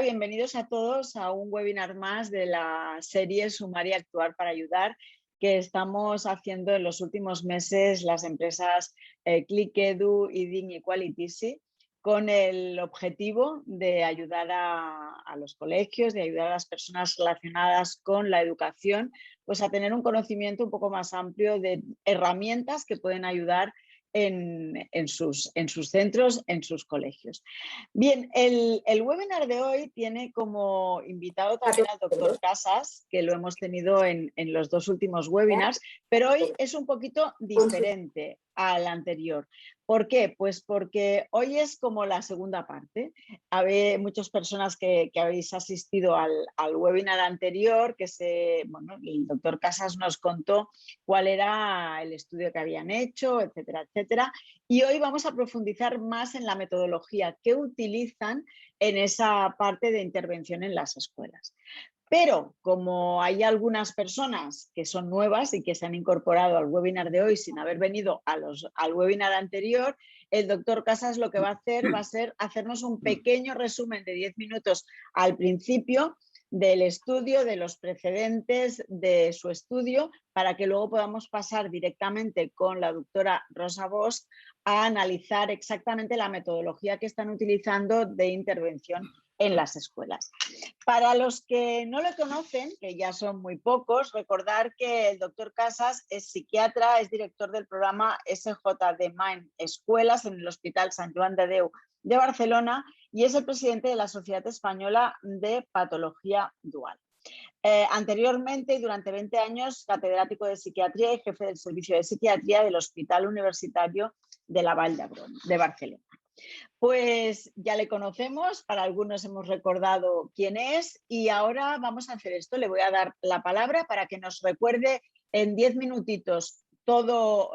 Bienvenidos a todos a un webinar más de la serie Sumar y Actuar para Ayudar que estamos haciendo en los últimos meses las empresas ClickEdu, Eading y Qualitisi con el objetivo de ayudar a los colegios, de ayudar a las personas relacionadas con la educación, pues a tener un conocimiento un poco más amplio de herramientas que pueden ayudar en sus centros, en sus colegios. Bien, el webinar de hoy tiene como invitado también al doctor Casas, que lo hemos tenido en los dos últimos webinars, pero hoy es un poquito diferente al anterior. ¿Por qué? Pues porque hoy es como la segunda parte. Hay muchas personas que habéis asistido al webinar anterior, el doctor Casas nos contó cuál era el estudio que habían hecho, etcétera, etcétera. Y hoy vamos a profundizar más en la metodología que utilizan en esa parte de intervención en las escuelas. Pero como hay algunas personas que son nuevas y que se han incorporado al webinar de hoy sin haber venido al webinar anterior, el doctor Casas lo que va a ser hacernos un pequeño resumen de 10 minutos al principio del estudio, de los precedentes de su estudio, para que luego podamos pasar directamente con la doctora Rosa Bosch a analizar exactamente la metodología que están utilizando de intervención en las escuelas. Para los que no lo conocen, que ya son muy pocos, recordar que el doctor Casas es psiquiatra, es director del programa SJD Mind Escuelas en el Hospital Sant Joan de Déu de Barcelona y es el presidente de la Sociedad Española de Patología Dual. Anteriormente y durante 20 años, catedrático de psiquiatría y jefe del servicio de psiquiatría del Hospital Universitario de la Vall d'Hebron de Barcelona. Pues ya le conocemos, para algunos hemos recordado quién es y ahora vamos a hacer esto. Le voy a dar la palabra para que nos recuerde en 10 minutitos todos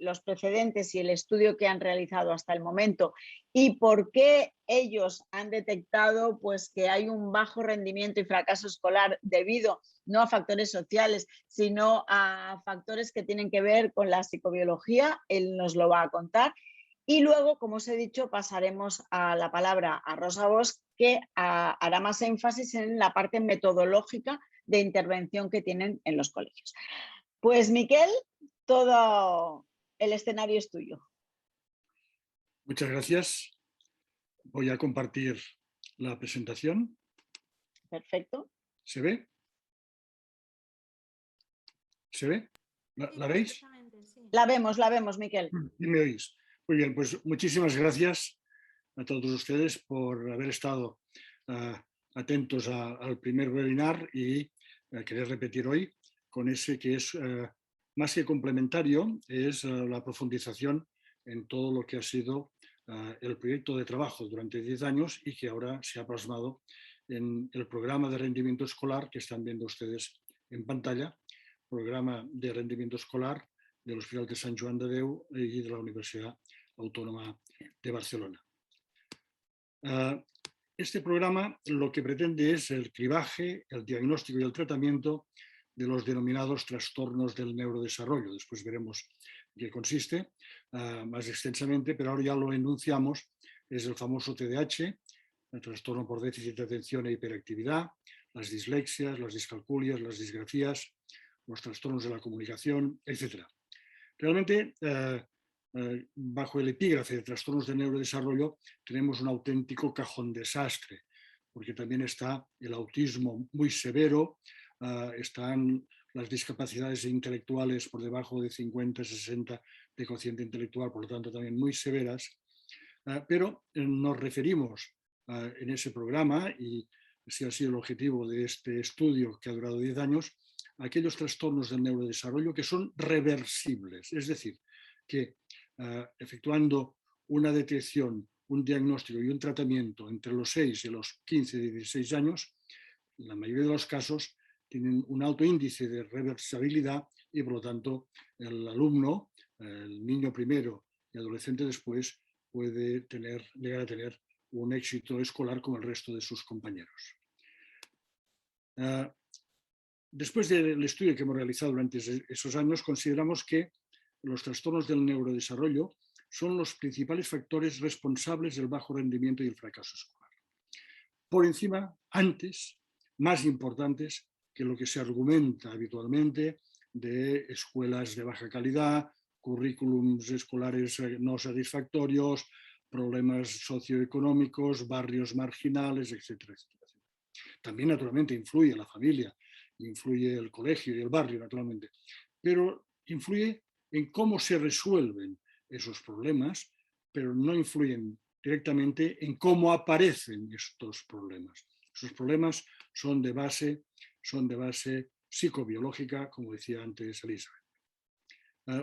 los precedentes y el estudio que han realizado hasta el momento y por qué ellos han detectado pues, que hay un bajo rendimiento y fracaso escolar debido no a factores sociales, sino a factores que tienen que ver con la psicobiología. Él nos lo va a contar. Y luego, como os he dicho, pasaremos a la palabra a Rosa Bosch, que hará más énfasis en la parte metodológica de intervención que tienen en los colegios. Pues, Miquel, todo el escenario es tuyo. Muchas gracias. Voy a compartir la presentación. Perfecto. ¿Se ve? ¿Se ve? ¿La veis? La vemos, Miquel. ¿Y me oís? Muy bien, pues muchísimas gracias a todos ustedes por haber estado atentos al primer webinar y querer repetir hoy con ese que es más que complementario, es la profundización en todo lo que ha sido el proyecto de trabajo durante 10 años y que ahora se ha plasmado en el programa de rendimiento escolar que están viendo ustedes en pantalla, programa de rendimiento escolar del Hospital de Sant Joan de Déu y de la Universidad Autónoma de Barcelona. Este programa lo que pretende es el cribaje, el diagnóstico y el tratamiento de los denominados trastornos del neurodesarrollo. Después veremos en qué consiste más extensamente, pero ahora ya lo enunciamos. Es el famoso TDAH, el trastorno por déficit de atención e hiperactividad, las dislexias, las discalculias, las disgrafías, los trastornos de la comunicación, etc. Realmente, bajo el epígrafe de trastornos de neurodesarrollo tenemos un auténtico cajón desastre, porque también está el autismo muy severo, están las discapacidades intelectuales por debajo de 50-60 de cociente intelectual, por lo tanto también muy severas, pero nos referimos en ese programa, y ese ha sido el objetivo de este estudio que ha durado 10 años, a aquellos trastornos del neurodesarrollo que son reversibles, es decir, que efectuando una detección, un diagnóstico y un tratamiento entre los 6 y los 15 y 16 años, en la mayoría de los casos tienen un alto índice de reversibilidad y por lo tanto el alumno, el niño primero y adolescente después, puede llegar a tener un éxito escolar como el resto de sus compañeros. Después del estudio que hemos realizado durante esos años, consideramos que los trastornos del neurodesarrollo son los principales factores responsables del bajo rendimiento y el fracaso escolar. por encima, antes, más importantes que lo que se argumenta habitualmente de escuelas de baja calidad, currículums escolares no satisfactorios, problemas socioeconómicos, barrios marginales, etcétera, etcétera. También, naturalmente, influye la familia, influye el colegio y el barrio, naturalmente, pero influye en cómo se resuelven esos problemas, pero no influyen directamente en cómo aparecen estos problemas. Esos problemas son de base psicobiológica, como decía antes Elizabeth.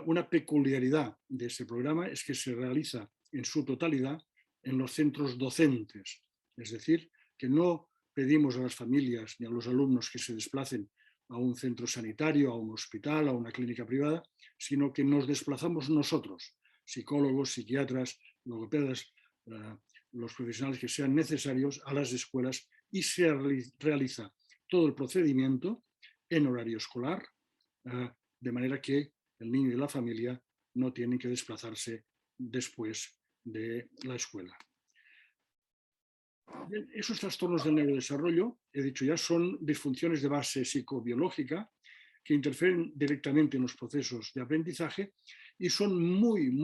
Una peculiaridad de este programa es que se realiza en su totalidad en los centros docentes, es decir, que no pedimos a las familias ni a los alumnos que se desplacen a un centro sanitario, a un hospital, a una clínica privada, sino que nos desplazamos nosotros, psicólogos, psiquiatras, logopedas, los profesionales que sean necesarios a las escuelas, y se realiza todo el procedimiento en horario escolar, de manera que el niño y la familia no tienen que desplazarse después de la escuela. Esos trastornos del neurodesarrollo, he dicho ya, son disfunciones de base psicobiológica que interfieren directamente en los procesos de aprendizaje y son muy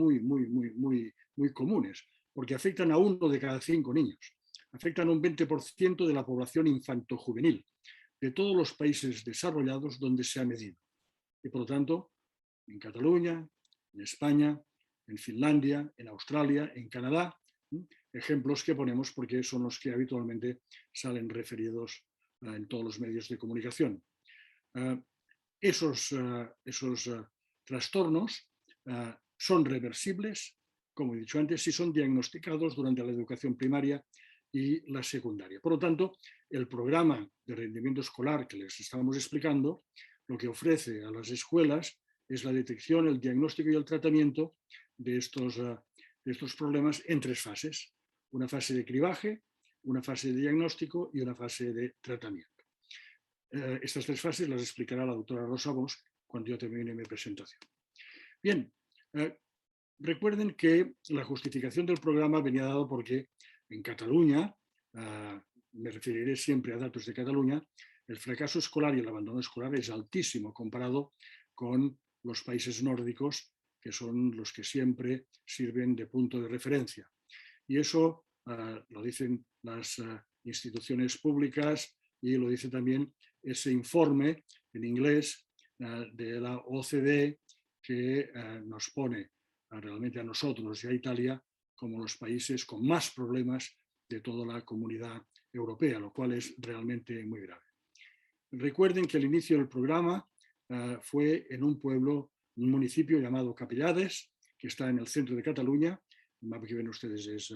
comunes, porque afectan a 1 de cada 5 niños. Afectan a un 20% de la población infanto-juvenil de todos los países desarrollados donde se ha medido. Y por lo tanto, en Cataluña, en España, en Finlandia, en Australia, en Canadá, ejemplos que ponemos porque son los que habitualmente salen referidos en todos los medios de comunicación. Esos trastornos son reversibles, como he dicho antes, si son diagnosticados durante la educación primaria y la secundaria. Por lo tanto, el programa de rendimiento escolar que les estamos explicando, lo que ofrece a las escuelas es la detección, el diagnóstico y el tratamiento de estos problemas en 3 fases. Una fase de cribaje, una fase de diagnóstico y una fase de tratamiento. Estas 3 fases las explicará la doctora Rosa Bosch cuando yo termine mi presentación. Bien, recuerden que la justificación del programa venía dado porque en Cataluña, me referiré siempre a datos de Cataluña, el fracaso escolar y el abandono escolar es altísimo comparado con los países nórdicos, que son los que siempre sirven de punto de referencia. Y eso lo dicen las instituciones públicas y lo dice también ese informe en inglés de la OCDE que nos pone realmente a nosotros y a Italia como los países con más problemas de toda la comunidad europea, lo cual es realmente muy grave. Recuerden que el inicio del programa fue en un pueblo, un municipio llamado Capellades, que está en el centro de Cataluña. El mapa que ven ustedes es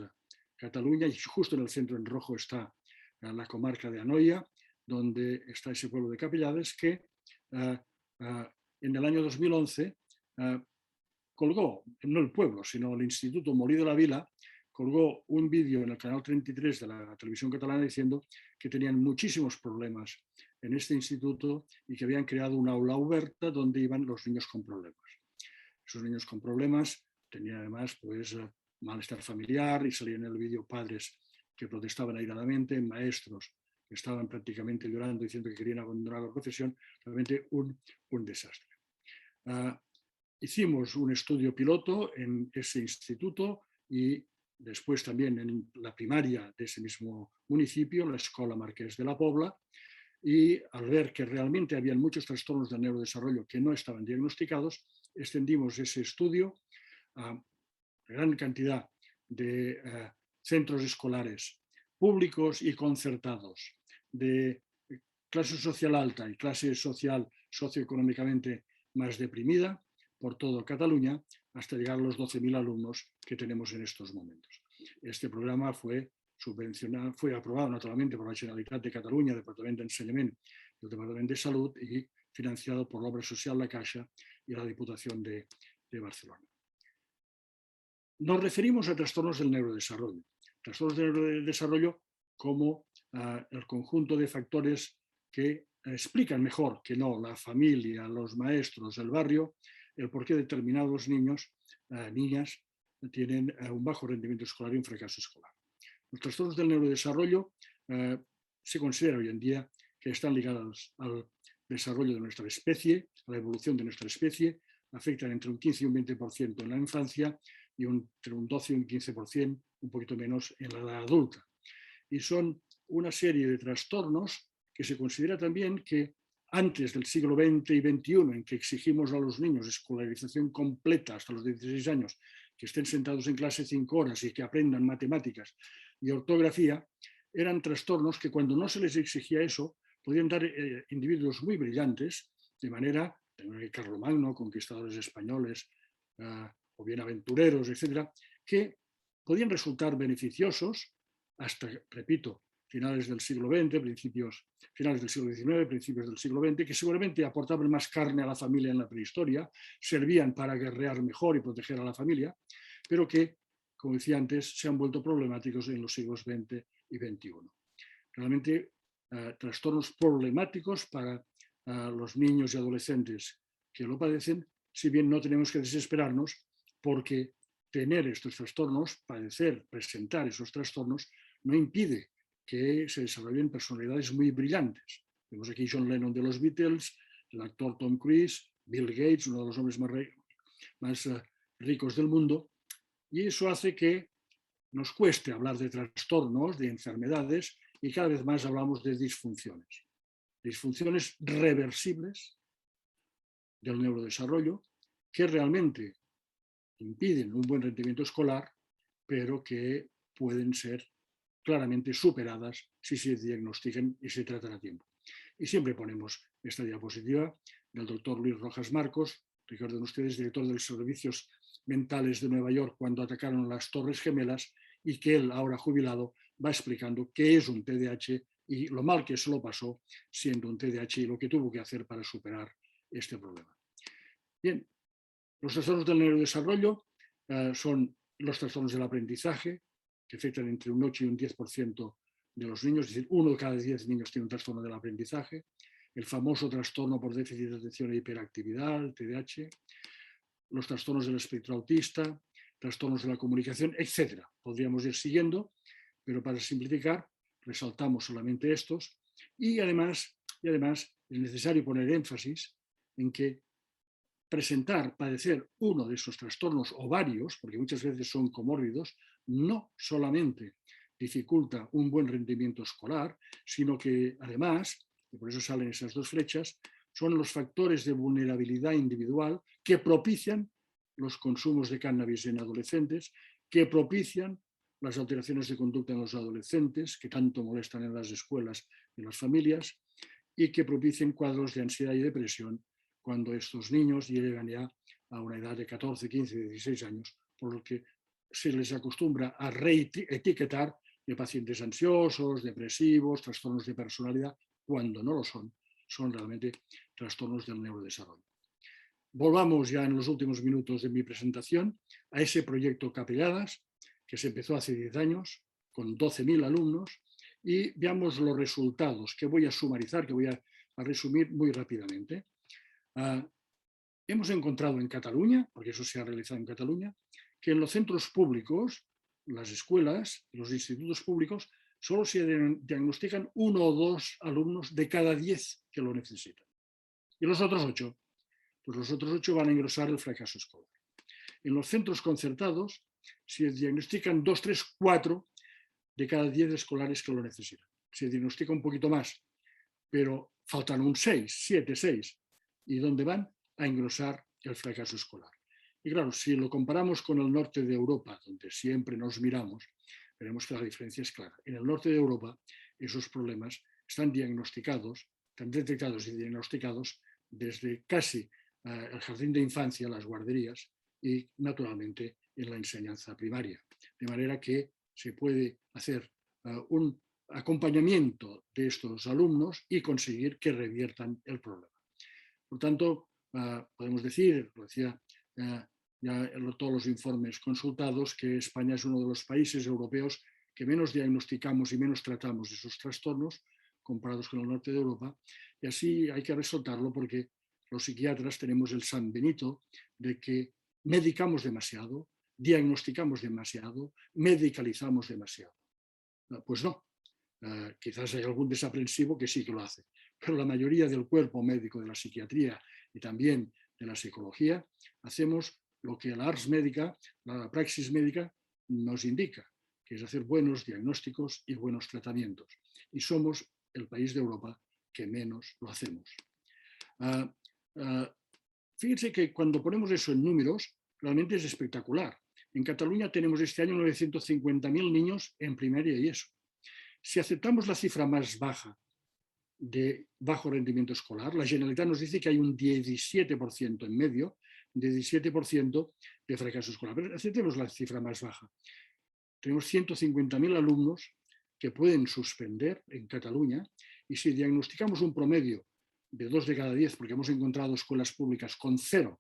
Cataluña, y justo en el centro en rojo está la comarca de Anoia, donde está ese pueblo de Capellades, que en el año 2011 colgó, no el pueblo, sino el Instituto Molí de la Vila, colgó un vídeo en el canal 33 de la televisión catalana diciendo que tenían muchísimos problemas en este instituto y que habían creado una aula abierta donde iban los niños con problemas. Esos niños con problemas tenían además pues, malestar familiar, y salían en el vídeo padres que protestaban airadamente, maestros que estaban prácticamente llorando diciendo que querían abandonar la profesión. Realmente un desastre. Hicimos un estudio piloto en ese instituto y después también en la primaria de ese mismo municipio, la Escola Marqués de la Pobla, y al ver que realmente habían muchos trastornos del neurodesarrollo que no estaban diagnosticados, extendimos ese estudio a gran cantidad de centros escolares públicos y concertados, de clase social alta y clase social socioeconómicamente más deprimida, por toda Cataluña, hasta llegar a los 12.000 alumnos que tenemos en estos momentos. Este programa fue subvencionado, fue aprobado naturalmente por la Generalitat de Cataluña, el Departamento de Enseñament y el Departamento de Salud, y financiado por la Obra Social La Caixa y la Diputación de Barcelona. Nos referimos a trastornos del neurodesarrollo. Trastornos del neurodesarrollo como el conjunto de factores que explican mejor que no la familia, los maestros, el barrio, el por qué determinados niños, niñas, tienen un bajo rendimiento escolar y un fracaso escolar. Los trastornos del neurodesarrollo se considera hoy en día que están ligadas al desarrollo de nuestra especie, a la evolución de nuestra especie, afectan entre un 15 y un 20% en la infancia y entre un 12 y un 15%, un poquito menos, en la edad adulta. Y son una serie de trastornos que se considera también que antes del siglo XX y XXI, en que exigimos a los niños escolarización completa hasta los 16 años, que estén sentados en clase 5 horas y que aprendan matemáticas y ortografía, eran trastornos que cuando no se les exigía eso, podían dar individuos muy brillantes, de manera, Carlomagno, conquistadores españoles, o bien aventureros, etcétera, que podían resultar beneficiosos hasta, repito, finales del siglo XX, finales del siglo XIX, principios del siglo XX, que seguramente aportaban más carne a la familia en la prehistoria, servían para guerrear mejor y proteger a la familia, pero que, como decía antes, se han vuelto problemáticos en los siglos XX y XXI. Realmente, trastornos problemáticos para los niños y adolescentes que lo padecen, si bien no tenemos que desesperarnos, porque tener estos trastornos, padecer, presentar esos trastornos, no impide que se desarrollen personalidades muy brillantes. Vemos aquí John Lennon de los Beatles, el actor Tom Cruise, Bill Gates, uno de los hombres más ricos del mundo, y eso hace que nos cueste hablar de trastornos, de enfermedades, y cada vez más hablamos de disfunciones. Disfunciones reversibles del neurodesarrollo que realmente impiden un buen rendimiento escolar, pero que pueden ser claramente superadas si se diagnostican y se tratan a tiempo. Y siempre ponemos esta diapositiva del doctor Luis Rojas Marcos, recuerden ustedes, director de los servicios mentales de Nueva York cuando atacaron las Torres Gemelas, y que él, ahora jubilado, va explicando qué es un TDAH y lo mal que se lo pasó siendo un TDAH y lo que tuvo que hacer para superar este problema. Bien, los trastornos del neurodesarrollo son los trastornos del aprendizaje, que afectan entre un 8 y un 10% de los niños, es decir, 1 de cada 10 niños tiene un trastorno del aprendizaje, el famoso trastorno por déficit de atención e hiperactividad, el TDAH, los trastornos del espectro autista, trastornos de la comunicación, etc. Podríamos ir siguiendo, pero para simplificar, resaltamos solamente estos, y además es necesario poner énfasis en que padecer uno de esos trastornos o varios, porque muchas veces son comórbidos, no solamente dificulta un buen rendimiento escolar, sino que además, y por eso salen esas dos flechas, son los factores de vulnerabilidad individual que propician los consumos de cannabis en adolescentes, que propician las alteraciones de conducta en los adolescentes, que tanto molestan en las escuelas y en las familias, y que propician cuadros de ansiedad y depresión cuando estos niños llegan ya a una edad de 14, 15, 16 años, por lo que se les acostumbra a reetiquetar de pacientes ansiosos, depresivos, trastornos de personalidad, cuando no lo son, son realmente trastornos del neurodesarrollo. Volvamos ya en los últimos minutos de mi presentación a ese proyecto Capelladas, que se empezó hace 10 años, con 12.000 alumnos, y veamos los resultados que voy a sumarizar, que voy a resumir muy rápidamente. Hemos encontrado en Cataluña, porque eso se ha realizado en Cataluña, que en los centros públicos, las escuelas, los institutos públicos, solo se diagnostican 1 o 2 alumnos de cada 10 que lo necesitan. ¿Y los otros 8? Pues los otros 8 van a engrosar el fracaso escolar. En los centros concertados se diagnostican 2, 3, 4 de cada 10 escolares que lo necesitan. Se diagnostica un poquito más, pero faltan un 6, 7, 6. ¿Y dónde van? A engrosar el fracaso escolar. Y claro, si lo comparamos con el norte de Europa, donde siempre nos miramos, veremos que la diferencia es clara. En el norte de Europa, esos problemas están diagnosticados, están detectados y diagnosticados desde casi el jardín de infancia, las guarderías, y naturalmente en la enseñanza primaria. De manera que se puede hacer un acompañamiento de estos alumnos y conseguir que reviertan el problema. Por tanto, podemos decir, lo decía ya en todos los informes consultados, que España es uno de los países europeos que menos diagnosticamos y menos tratamos esos trastornos comparados con el norte de Europa, y así hay que resaltarlo porque los psiquiatras tenemos el San Benito de que medicamos demasiado, diagnosticamos demasiado, medicalizamos demasiado. Pues no. Quizás hay algún desaprensivo que sí que lo hace, pero la mayoría del cuerpo médico de la psiquiatría y también de la psicología hacemos lo que la ars médica, la praxis médica nos indica, que es hacer buenos diagnósticos y buenos tratamientos. Y somos el país de Europa que menos lo hacemos. Fíjense que cuando ponemos eso en números, realmente es espectacular. En Cataluña tenemos este año 950.000 niños en primaria y eso. Si aceptamos la cifra más baja de bajo rendimiento escolar, la Generalitat nos dice que hay un 17% en medio, 17% de fracaso escolar. Pero aceptemos la cifra más baja. Tenemos 150.000 alumnos que pueden suspender en Cataluña y si diagnosticamos un promedio de 2 de cada 10, porque hemos encontrado escuelas públicas con cero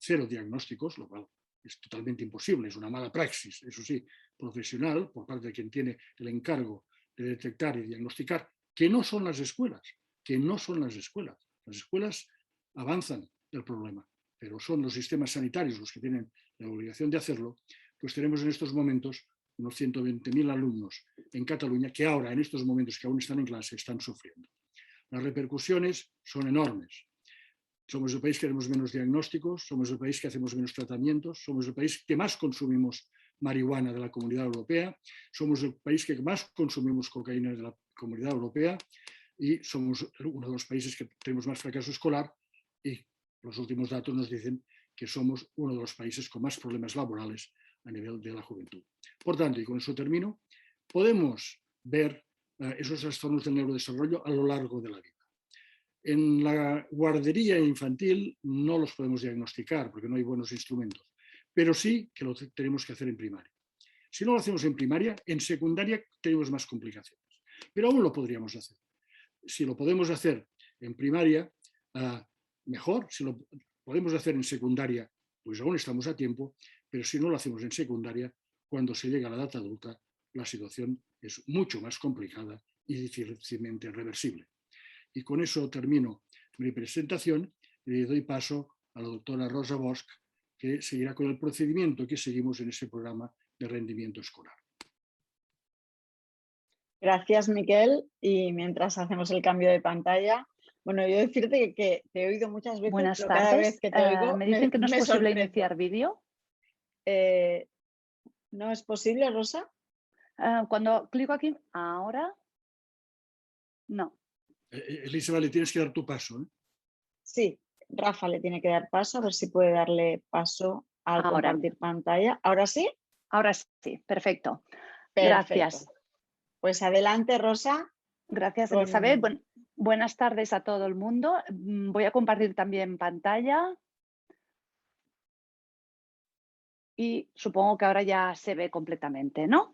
diagnósticos, lo cual es totalmente imposible, es una mala praxis, eso sí, profesional, por parte de quien tiene el encargo de detectar y diagnosticar, que no son las escuelas, que no son las escuelas. Las escuelas avanzan el problema, pero son los sistemas sanitarios los que tienen la obligación de hacerlo. Pues tenemos en estos momentos unos 120.000 alumnos en Cataluña que ahora, en estos momentos que aún están en clase, están sufriendo. Las repercusiones son enormes. Somos el país que hacemos menos diagnósticos, somos el país que hacemos menos tratamientos, somos el país que más consumimos marihuana de la Comunidad Europea, somos el país que más consumimos cocaína de la Comunidad Europea y somos uno de los países que tenemos más fracaso escolar y los últimos datos nos dicen que somos uno de los países con más problemas laborales a nivel de la juventud. Por tanto, y con eso termino, podemos ver esos trastornos del neurodesarrollo a lo largo de la vida. En la guardería infantil no los podemos diagnosticar porque no hay buenos instrumentos, pero sí que lo tenemos que hacer en primaria. Si no lo hacemos en primaria, en secundaria tenemos más complicaciones, pero aún lo podríamos hacer. Si lo podemos hacer en primaria, mejor. Si lo podemos hacer en secundaria, pues aún estamos a tiempo, pero si no lo hacemos en secundaria, cuando se llega a la edad adulta, la situación es mucho más complicada y difícilmente reversible. Y con eso termino mi presentación y le doy paso a la doctora Rosa Bosch, que seguirá con el procedimiento que seguimos en ese programa de rendimiento escolar. Gracias, Miquel. Y mientras hacemos el cambio de pantalla, bueno, yo decirte que te he oído muchas veces, Buenas pero tardes. cada vez que te oigo me dicen que no es posible sorprendo. iniciar vídeo. ¿No es posible, Rosa? Cuando clico aquí, ahora, no. Elisa, le tienes que dar tu paso, ¿eh? Sí, Rafa le tiene que dar paso, a ver si puede darle paso al Ahora. compartir pantalla. ¿Ahora sí? Ahora sí, perfecto. Perfecto. Gracias. Pues adelante, Rosa. Gracias, Elizabeth. Buenas tardes a todo el mundo. Voy a compartir también pantalla. Y supongo que ahora ya se ve completamente, ¿no?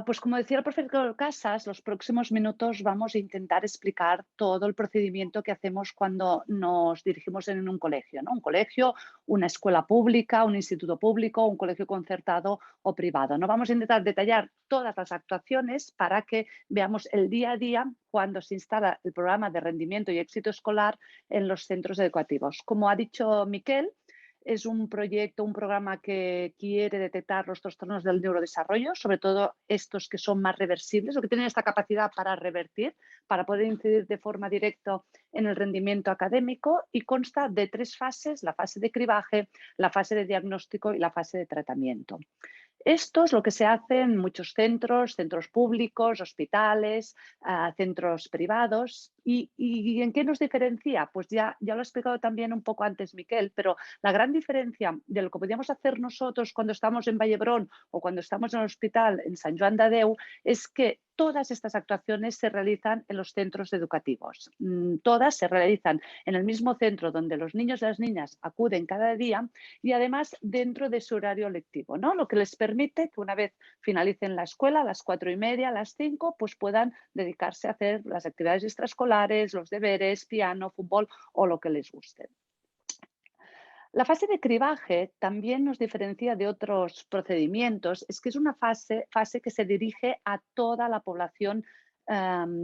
Pues como decía el profesor Casas, los próximos minutos vamos a intentar explicar todo el procedimiento que hacemos cuando nos dirigimos en un colegio, ¿no? Un colegio, una escuela pública, un instituto público, un colegio concertado o privado. No vamos a intentar detallar todas las actuaciones para que veamos el día a día cuando se instala el programa de rendimiento y éxito escolar en los centros educativos. Como ha dicho Miquel, es un proyecto, un programa que quiere detectar los trastornos del neurodesarrollo, sobre todo estos que son más reversibles o que tienen esta capacidad para revertir, para poder incidir de forma directa en el rendimiento académico y consta de 3 fases, la fase de cribaje, la fase de diagnóstico y la fase de tratamiento. Esto es lo que se hace en muchos centros, centros públicos, hospitales, centros privados. ¿Y en qué nos diferencia? Pues ya lo ha explicado también un poco antes Miquel, pero la gran diferencia de lo que podíamos hacer nosotros cuando estamos en Vallebrón o cuando estamos en el hospital en Sant Joan de Déu es que todas estas actuaciones se realizan en los centros educativos. Todas se realizan en el mismo centro donde los niños y las niñas acuden cada día y además dentro de su horario lectivo, ¿no? Lo que les permite que una vez finalicen la escuela a las 4:30, a las 5, pues puedan dedicarse a hacer las actividades extraescolares, los deberes, piano, fútbol o lo que les guste. La fase de cribaje también nos diferencia de otros procedimientos, es que es una fase que se dirige a toda la población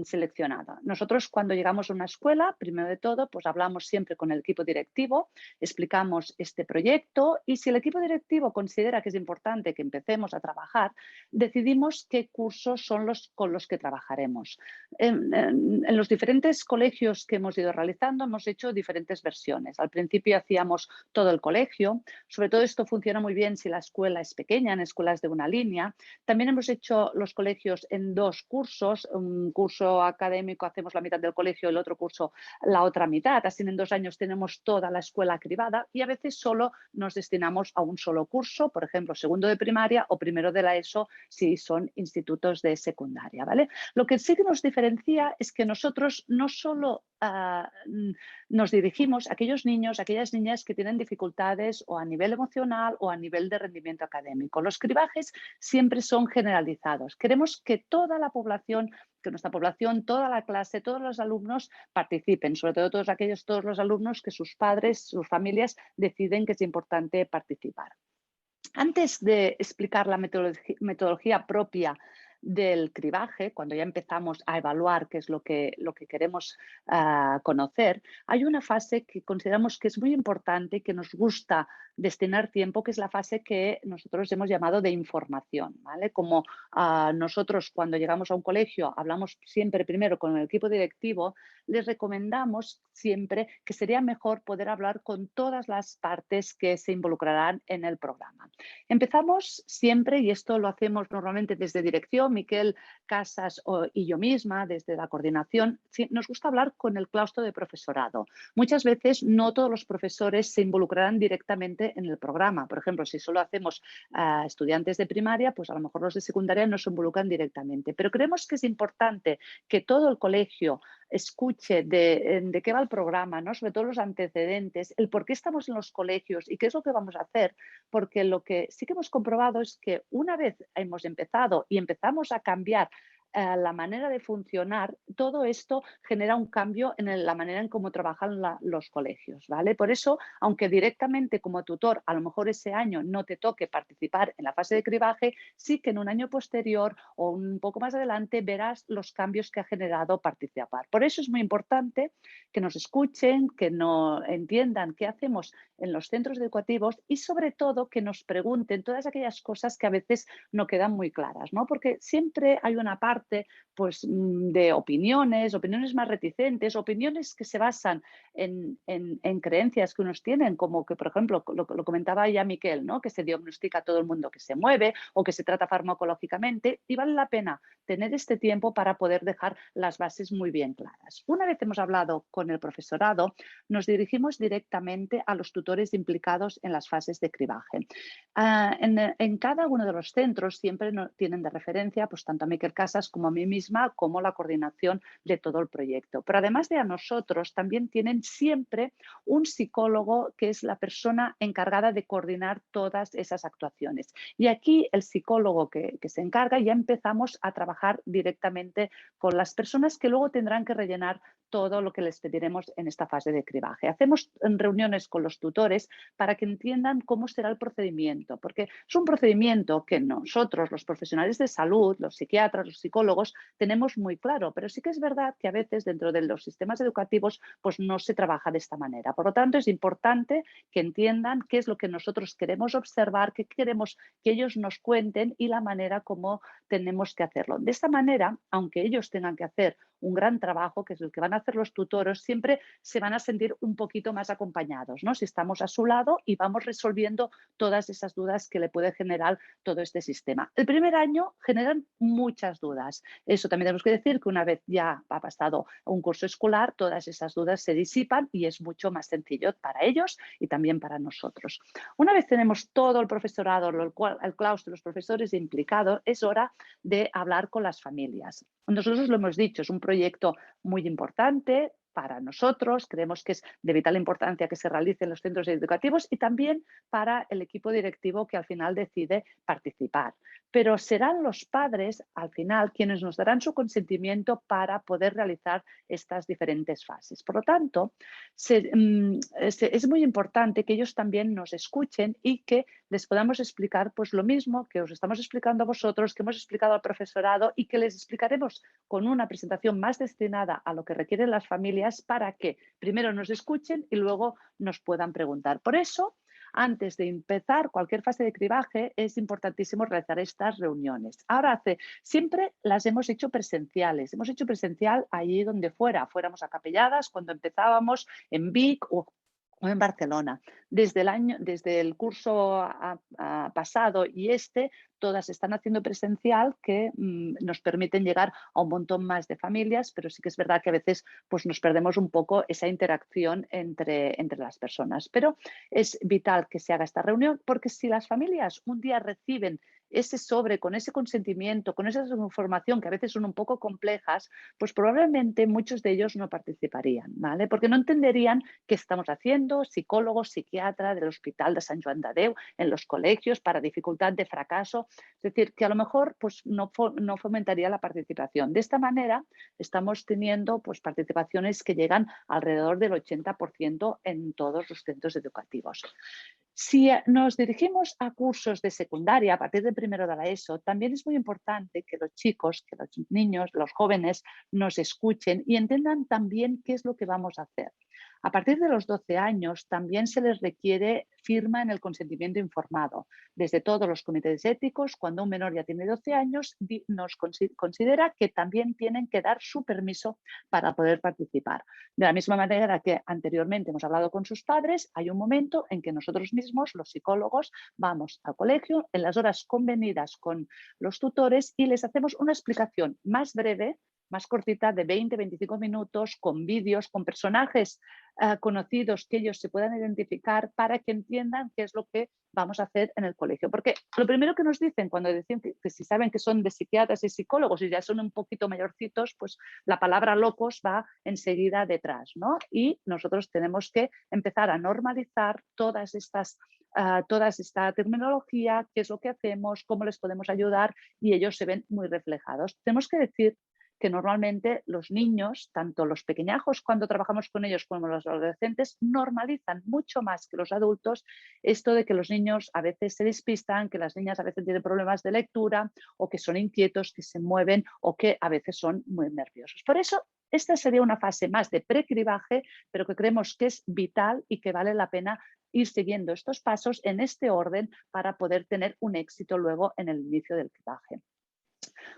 seleccionada. Nosotros cuando llegamos a una escuela, primero de todo, pues hablamos siempre con el equipo directivo, explicamos este proyecto y si el equipo directivo considera que es importante que empecemos a trabajar, decidimos qué cursos son los con los que trabajaremos. En los diferentes colegios que hemos ido realizando hemos hecho diferentes versiones. Al principio hacíamos todo el colegio, sobre todo esto funciona muy bien si la escuela es pequeña, en escuelas de una línea. También hemos hecho los colegios en 2 cursos, un curso académico hacemos la mitad del colegio, el otro curso la otra mitad, así en 2 años tenemos toda la escuela cribada y a veces solo nos destinamos a un solo curso, por ejemplo, segundo de primaria o primero de la ESO si son institutos de secundaria, ¿vale? Lo que sí que nos diferencia es que nosotros no solo nos dirigimos a aquellos niños, a aquellas niñas que tienen dificultades o a nivel emocional o a nivel de rendimiento académico. Los cribajes siempre son generalizados. Queremos que toda la población, que nuestra población, toda la clase, todos los alumnos participen, sobre todo todos los alumnos que sus padres, sus familias deciden que es importante participar. Antes de explicar la metodología propia del cribaje, cuando ya empezamos a evaluar qué es lo que queremos conocer, hay una fase que consideramos que es muy importante y que nos gusta destinar tiempo, que es la fase que nosotros hemos llamado de información, ¿vale? Como nosotros cuando llegamos a un colegio hablamos siempre primero con el equipo directivo, les recomendamos siempre que sería mejor poder hablar con todas las partes que se involucrarán en el programa. Empezamos siempre, y esto lo hacemos normalmente desde dirección, Miquel Casas y yo misma, desde la coordinación, nos gusta hablar con el claustro de profesorado. Muchas veces no todos los profesores se involucrarán directamente en el programa. Por ejemplo, si solo hacemos estudiantes de primaria, pues a lo mejor los de secundaria no se involucran directamente. Pero creemos que es importante que todo el colegio escuche de qué va el programa, ¿no? Sobre todo los antecedentes, el por qué estamos en los colegios y qué es lo que vamos a hacer, porque lo que sí que hemos comprobado es que una vez hemos empezado y empezamos a cambiar la manera de funcionar, todo esto genera un cambio en la manera en cómo trabajan los colegios, ¿vale? Por eso, aunque directamente como tutor a lo mejor ese año no te toque participar en la fase de cribaje, sí que en un año posterior o un poco más adelante verás los cambios que ha generado participar. Por eso es muy importante que nos escuchen, que no entiendan qué hacemos en los centros educativos y sobre todo que nos pregunten todas aquellas cosas que a veces no quedan muy claras, ¿no? Porque siempre hay una parte pues, de opiniones más reticentes, opiniones que se basan en creencias que unos tienen, como que, por ejemplo, lo comentaba ya Miquel, ¿no? Que se diagnostica a todo el mundo que se mueve o que se trata farmacológicamente y vale la pena tener este tiempo para poder dejar las bases muy bien claras. Una vez hemos hablado con el profesorado, nos dirigimos directamente a los tutores implicados en las fases de cribaje. En cada uno de los centros siempre tienen de referencia pues, tanto a Miquel Casas como a mí misma, como la coordinación de todo el proyecto. Pero además de a nosotros, también tienen siempre un psicólogo que es la persona encargada de coordinar todas esas actuaciones. Y aquí el psicólogo que se encarga, ya empezamos a trabajar directamente con las personas que luego tendrán que rellenar todo lo que les pediremos en esta fase de cribaje. Hacemos reuniones con los tutores para que entiendan cómo será el procedimiento, porque es un procedimiento que nosotros, los profesionales de salud, los psiquiatras, los psicólogos, tenemos muy claro, pero sí que es verdad que a veces dentro de los sistemas educativos pues no se trabaja de esta manera. Por lo tanto, es importante que entiendan qué es lo que nosotros queremos observar, qué queremos que ellos nos cuenten y la manera como tenemos que hacerlo. De esta manera, aunque ellos tengan que hacer un gran trabajo, que es el que van a hacer los tutores, siempre se van a sentir un poquito más acompañados, ¿no? Si estamos a su lado y vamos resolviendo todas esas dudas que le puede generar todo este sistema. El primer año generan muchas dudas. Eso también tenemos que decir que una vez ya ha pasado un curso escolar, todas esas dudas se disipan y es mucho más sencillo para ellos y también para nosotros. Una vez tenemos todo el profesorado, el claustro, los profesores implicados, es hora de hablar con las familias. Nosotros lo hemos dicho, es un proyecto muy importante para nosotros, creemos que es de vital importancia que se realice en los centros educativos y también para el equipo directivo que al final decide participar. Pero serán los padres al final quienes nos darán su consentimiento para poder realizar estas diferentes fases. Por lo tanto, es muy importante que ellos también nos escuchen y que les podamos explicar pues lo mismo que os estamos explicando a vosotros, que hemos explicado al profesorado y que les explicaremos con una presentación más destinada a lo que requieren las familias para que primero nos escuchen y luego nos puedan preguntar. Por eso, antes de empezar cualquier fase de cribaje, es importantísimo realizar estas reuniones. Ahora siempre las hemos hecho presenciales. Hemos hecho presencial allí donde fuéramos a Capelladas cuando empezábamos en Vic o en Barcelona. Desde el curso pasado y todas están haciendo presencial que nos permiten llegar a un montón más de familias, pero sí que es verdad que a veces pues, nos perdemos un poco esa interacción entre las personas. Pero es vital que se haga esta reunión porque si las familias un día reciben ese sobre con ese consentimiento, con esa información que a veces son un poco complejas, pues probablemente muchos de ellos no participarían, ¿vale? Porque no entenderían qué estamos haciendo, psicólogos, psiquiatras del Hospital de Sant Joan de Déu, en los colegios para dificultad de fracaso. Es decir, que a lo mejor pues, no fomentaría la participación. De esta manera estamos teniendo pues, participaciones que llegan alrededor del 80% en todos los centros educativos. Si nos dirigimos a cursos de secundaria a partir de primero de la ESO, también es muy importante que los chicos, que los niños, los jóvenes nos escuchen y entiendan también qué es lo que vamos a hacer. A partir de los 12 años también se les requiere firma en el consentimiento informado. Desde todos los comités éticos, cuando un menor ya tiene 12 años, nos considera que también tienen que dar su permiso para poder participar. De la misma manera que anteriormente hemos hablado con sus padres, hay un momento en que nosotros mismos, los psicólogos, vamos al colegio en las horas convenidas con los tutores y les hacemos una explicación más breve, más cortita, de 20-25 minutos, con vídeos, con personajes conocidos que ellos se puedan identificar para que entiendan qué es lo que vamos a hacer en el colegio. Porque lo primero que nos dicen cuando dicen que si saben que son de psiquiatras y psicólogos y ya son un poquito mayorcitos, pues la palabra locos va enseguida detrás, ¿no? Y nosotros tenemos que empezar a normalizar toda esta terminología, qué es lo que hacemos, cómo les podemos ayudar y ellos se ven muy reflejados. Tenemos que decir que normalmente los niños, tanto los pequeñajos cuando trabajamos con ellos como los adolescentes, normalizan mucho más que los adultos esto de que los niños a veces se despistan, que las niñas a veces tienen problemas de lectura o que son inquietos, que se mueven o que a veces son muy nerviosos. Por eso, esta sería una fase más de precribaje, pero que creemos que es vital y que vale la pena ir siguiendo estos pasos en este orden para poder tener un éxito luego en el inicio del cribaje.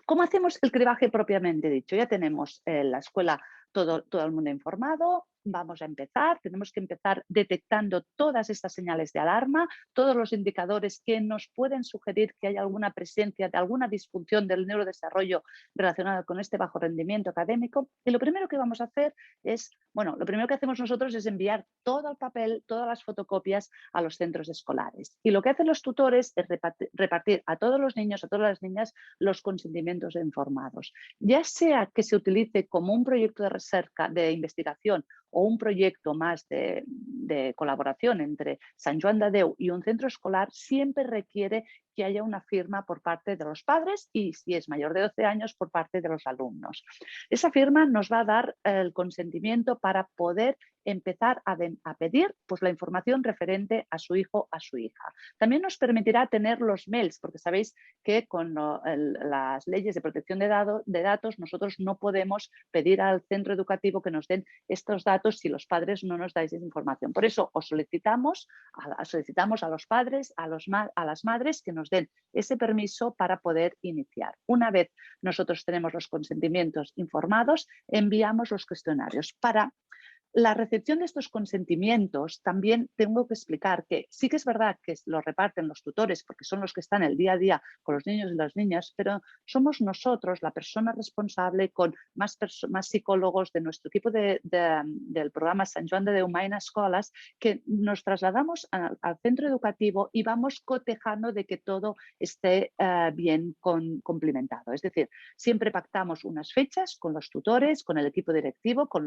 ¿Cómo hacemos el cribaje propiamente dicho? Ya tenemos en la escuela todo el mundo informado, vamos a empezar, tenemos que empezar detectando todas estas señales de alarma, todos los indicadores que nos pueden sugerir que hay alguna presencia de alguna disfunción del neurodesarrollo relacionada con este bajo rendimiento académico. Y lo primero que vamos a hacer es, lo primero que hacemos nosotros es enviar todo el papel, todas las fotocopias a los centros escolares. Y lo que hacen los tutores es repartir a todos los niños, a todas las niñas, los consentimientos informados. Ya sea que se utilice como un proyecto de investigación o un proyecto más de colaboración entre Sant Joan de Déu y un centro escolar, siempre requiere que haya una firma por parte de los padres y, si es mayor de 12 años, por parte de los alumnos. Esa firma nos va a dar el consentimiento para poder empezar a pedir pues, la información referente a su hijo, a su hija. También nos permitirá tener los mails, porque sabéis que con las leyes de protección de datos nosotros no podemos pedir al centro educativo que nos den estos datos si los padres no nos dais esa información. Por eso os solicitamos a los padres, a las madres que nos den ese permiso para poder iniciar. Una vez nosotros tenemos los consentimientos informados, enviamos los cuestionarios. Para la recepción de estos consentimientos también tengo que explicar que sí que es verdad que los reparten los tutores porque son los que están el día a día con los niños y las niñas, pero somos nosotros la persona responsable con más psicólogos de nuestro equipo del programa Sant Joan de Déu en Escoles que nos trasladamos al centro educativo y vamos cotejando de que todo esté bien complementado. Es decir, siempre pactamos unas fechas con los tutores, con el equipo directivo, con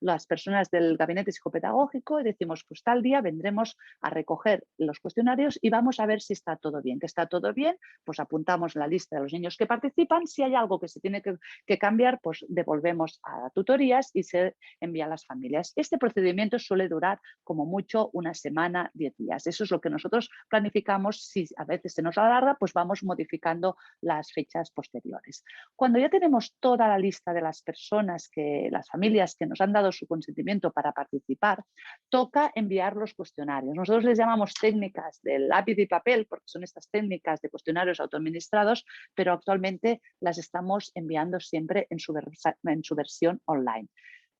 las personas personas del gabinete psicopedagógico y decimos, pues tal día vendremos a recoger los cuestionarios y vamos a ver si está todo bien. Que está todo bien, pues apuntamos la lista de los niños que participan. Si hay algo que se tiene que cambiar, pues devolvemos a tutorías y se envía a las familias. Este procedimiento suele durar como mucho una semana, 10 días. Eso es lo que nosotros planificamos. Si a veces se nos alarga, pues vamos modificando las fechas posteriores. Cuando ya tenemos toda la lista de las personas, las familias que nos han dado su consentimiento para participar, toca enviar los cuestionarios. Nosotros les llamamos técnicas del lápiz y papel, porque son estas técnicas de cuestionarios autoadministrados, pero actualmente las estamos enviando siempre en su versión online.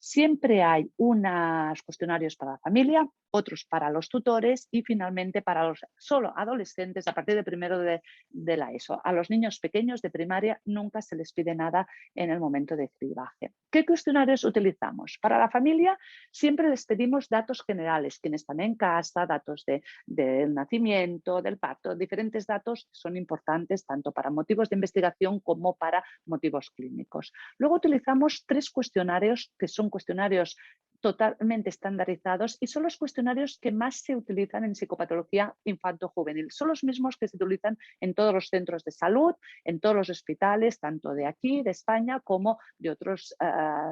Siempre hay unos cuestionarios para la familia, otros para los tutores y finalmente para los solo adolescentes a partir de primero de la ESO. A los niños pequeños de primaria nunca se les pide nada en el momento de cribaje. ¿Qué cuestionarios utilizamos? Para la familia siempre les pedimos datos generales, quienes están en casa, datos del nacimiento, del parto, diferentes datos que son importantes tanto para motivos de investigación como para motivos clínicos. Luego utilizamos 3 cuestionarios que son cuestionarios totalmente estandarizados y son los cuestionarios que más se utilizan en psicopatología infanto-juvenil. Son los mismos que se utilizan en todos los centros de salud, en todos los hospitales, tanto de aquí, de España, como de otros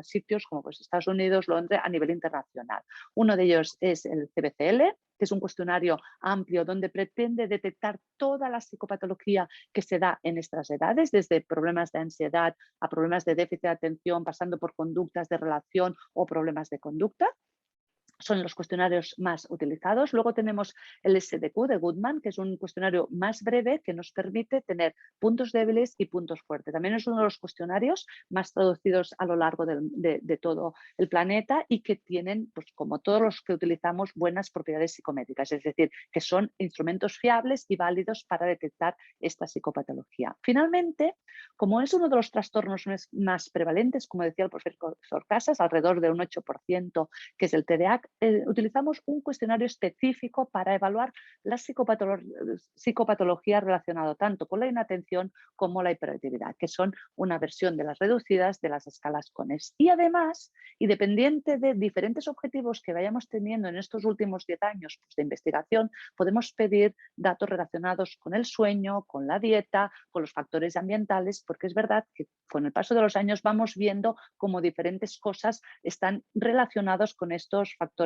sitios como pues, Estados Unidos, Londres, a nivel internacional. Uno de ellos es el CBCL, que es un cuestionario amplio donde pretende detectar toda la psicopatología que se da en estas edades, desde problemas de ansiedad a problemas de déficit de atención, pasando por conductas de relación o problemas de conducta. Son los cuestionarios más utilizados. Luego tenemos el SDQ de Goodman, que es un cuestionario más breve que nos permite tener puntos débiles y puntos fuertes. También es uno de los cuestionarios más traducidos a lo largo de todo el planeta y que tienen, pues, como todos los que utilizamos, buenas propiedades psicométricas, es decir, que son instrumentos fiables y válidos para detectar esta psicopatología. Finalmente, como es uno de los trastornos más prevalentes, como decía el profesor Casas, alrededor de un 8%, que es el TDAH, utilizamos un cuestionario específico para evaluar la psicopatología relacionada tanto con la inatención como la hiperactividad, que son una versión de las reducidas de las escalas CONES. Y además, y dependiente de diferentes objetivos que vayamos teniendo en estos últimos 10 años pues, de investigación, podemos pedir datos relacionados con el sueño, con la dieta, con los factores ambientales, porque es verdad que con el paso de los años vamos viendo cómo diferentes cosas están relacionadas con estos factores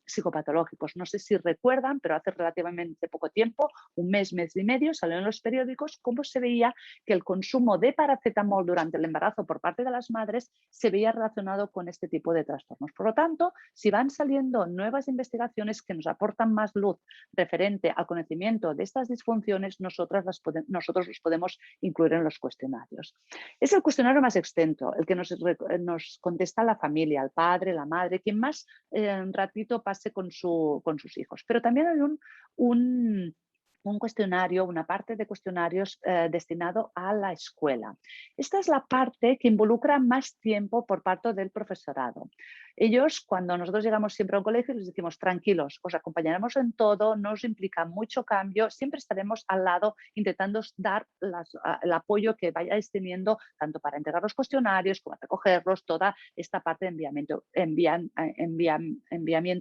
psicopatológicos. No sé si recuerdan, pero hace relativamente poco tiempo, un mes y medio, salió en los periódicos cómo se veía que el consumo de paracetamol durante el embarazo por parte de las madres se veía relacionado con este tipo de trastornos. Por lo tanto, si van saliendo nuevas investigaciones que nos aportan más luz referente al conocimiento de estas disfunciones, nosotros los podemos incluir en los cuestionarios. Es el cuestionario más extenso, el que nos contesta la familia, el padre, la madre, quien más un ratito pase con sus hijos. Pero también hay un cuestionario, una parte de cuestionarios destinado a la escuela. Esta es la parte que involucra más tiempo por parte del profesorado. Ellos, cuando nosotros llegamos siempre a un colegio, les decimos tranquilos, os acompañaremos en todo, no os implica mucho cambio, siempre estaremos al lado intentando dar el apoyo que vayáis teniendo, tanto para entregar los cuestionarios como recogerlos, toda esta parte de enviamiento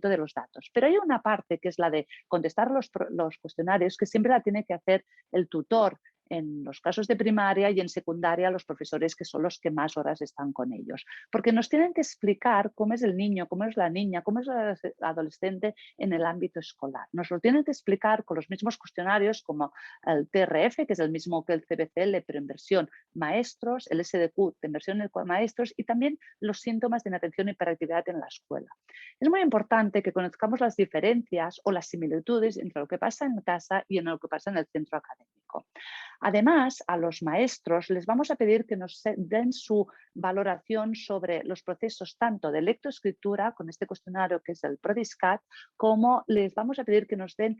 de los datos. Pero hay una parte que es la de contestar los cuestionarios que siempre la tiene que hacer el tutor en los casos de primaria y en secundaria los profesores que son los que más horas están con ellos. Porque nos tienen que explicar cómo es el niño, cómo es la niña, cómo es el adolescente en el ámbito escolar. Nos lo tienen que explicar con los mismos cuestionarios como el TRF, que es el mismo que el CBCL, pero en versión maestros, el SDQ en versión maestros y también los síntomas de inatención y hiperactividad en la escuela. Es muy importante que conozcamos las diferencias o las similitudes entre lo que pasa en casa y en lo que pasa en el centro académico. Además, a los maestros les vamos a pedir que nos den su valoración sobre los procesos tanto de lectoescritura, con este cuestionario que es el PRODISCAT, como les vamos a pedir que nos den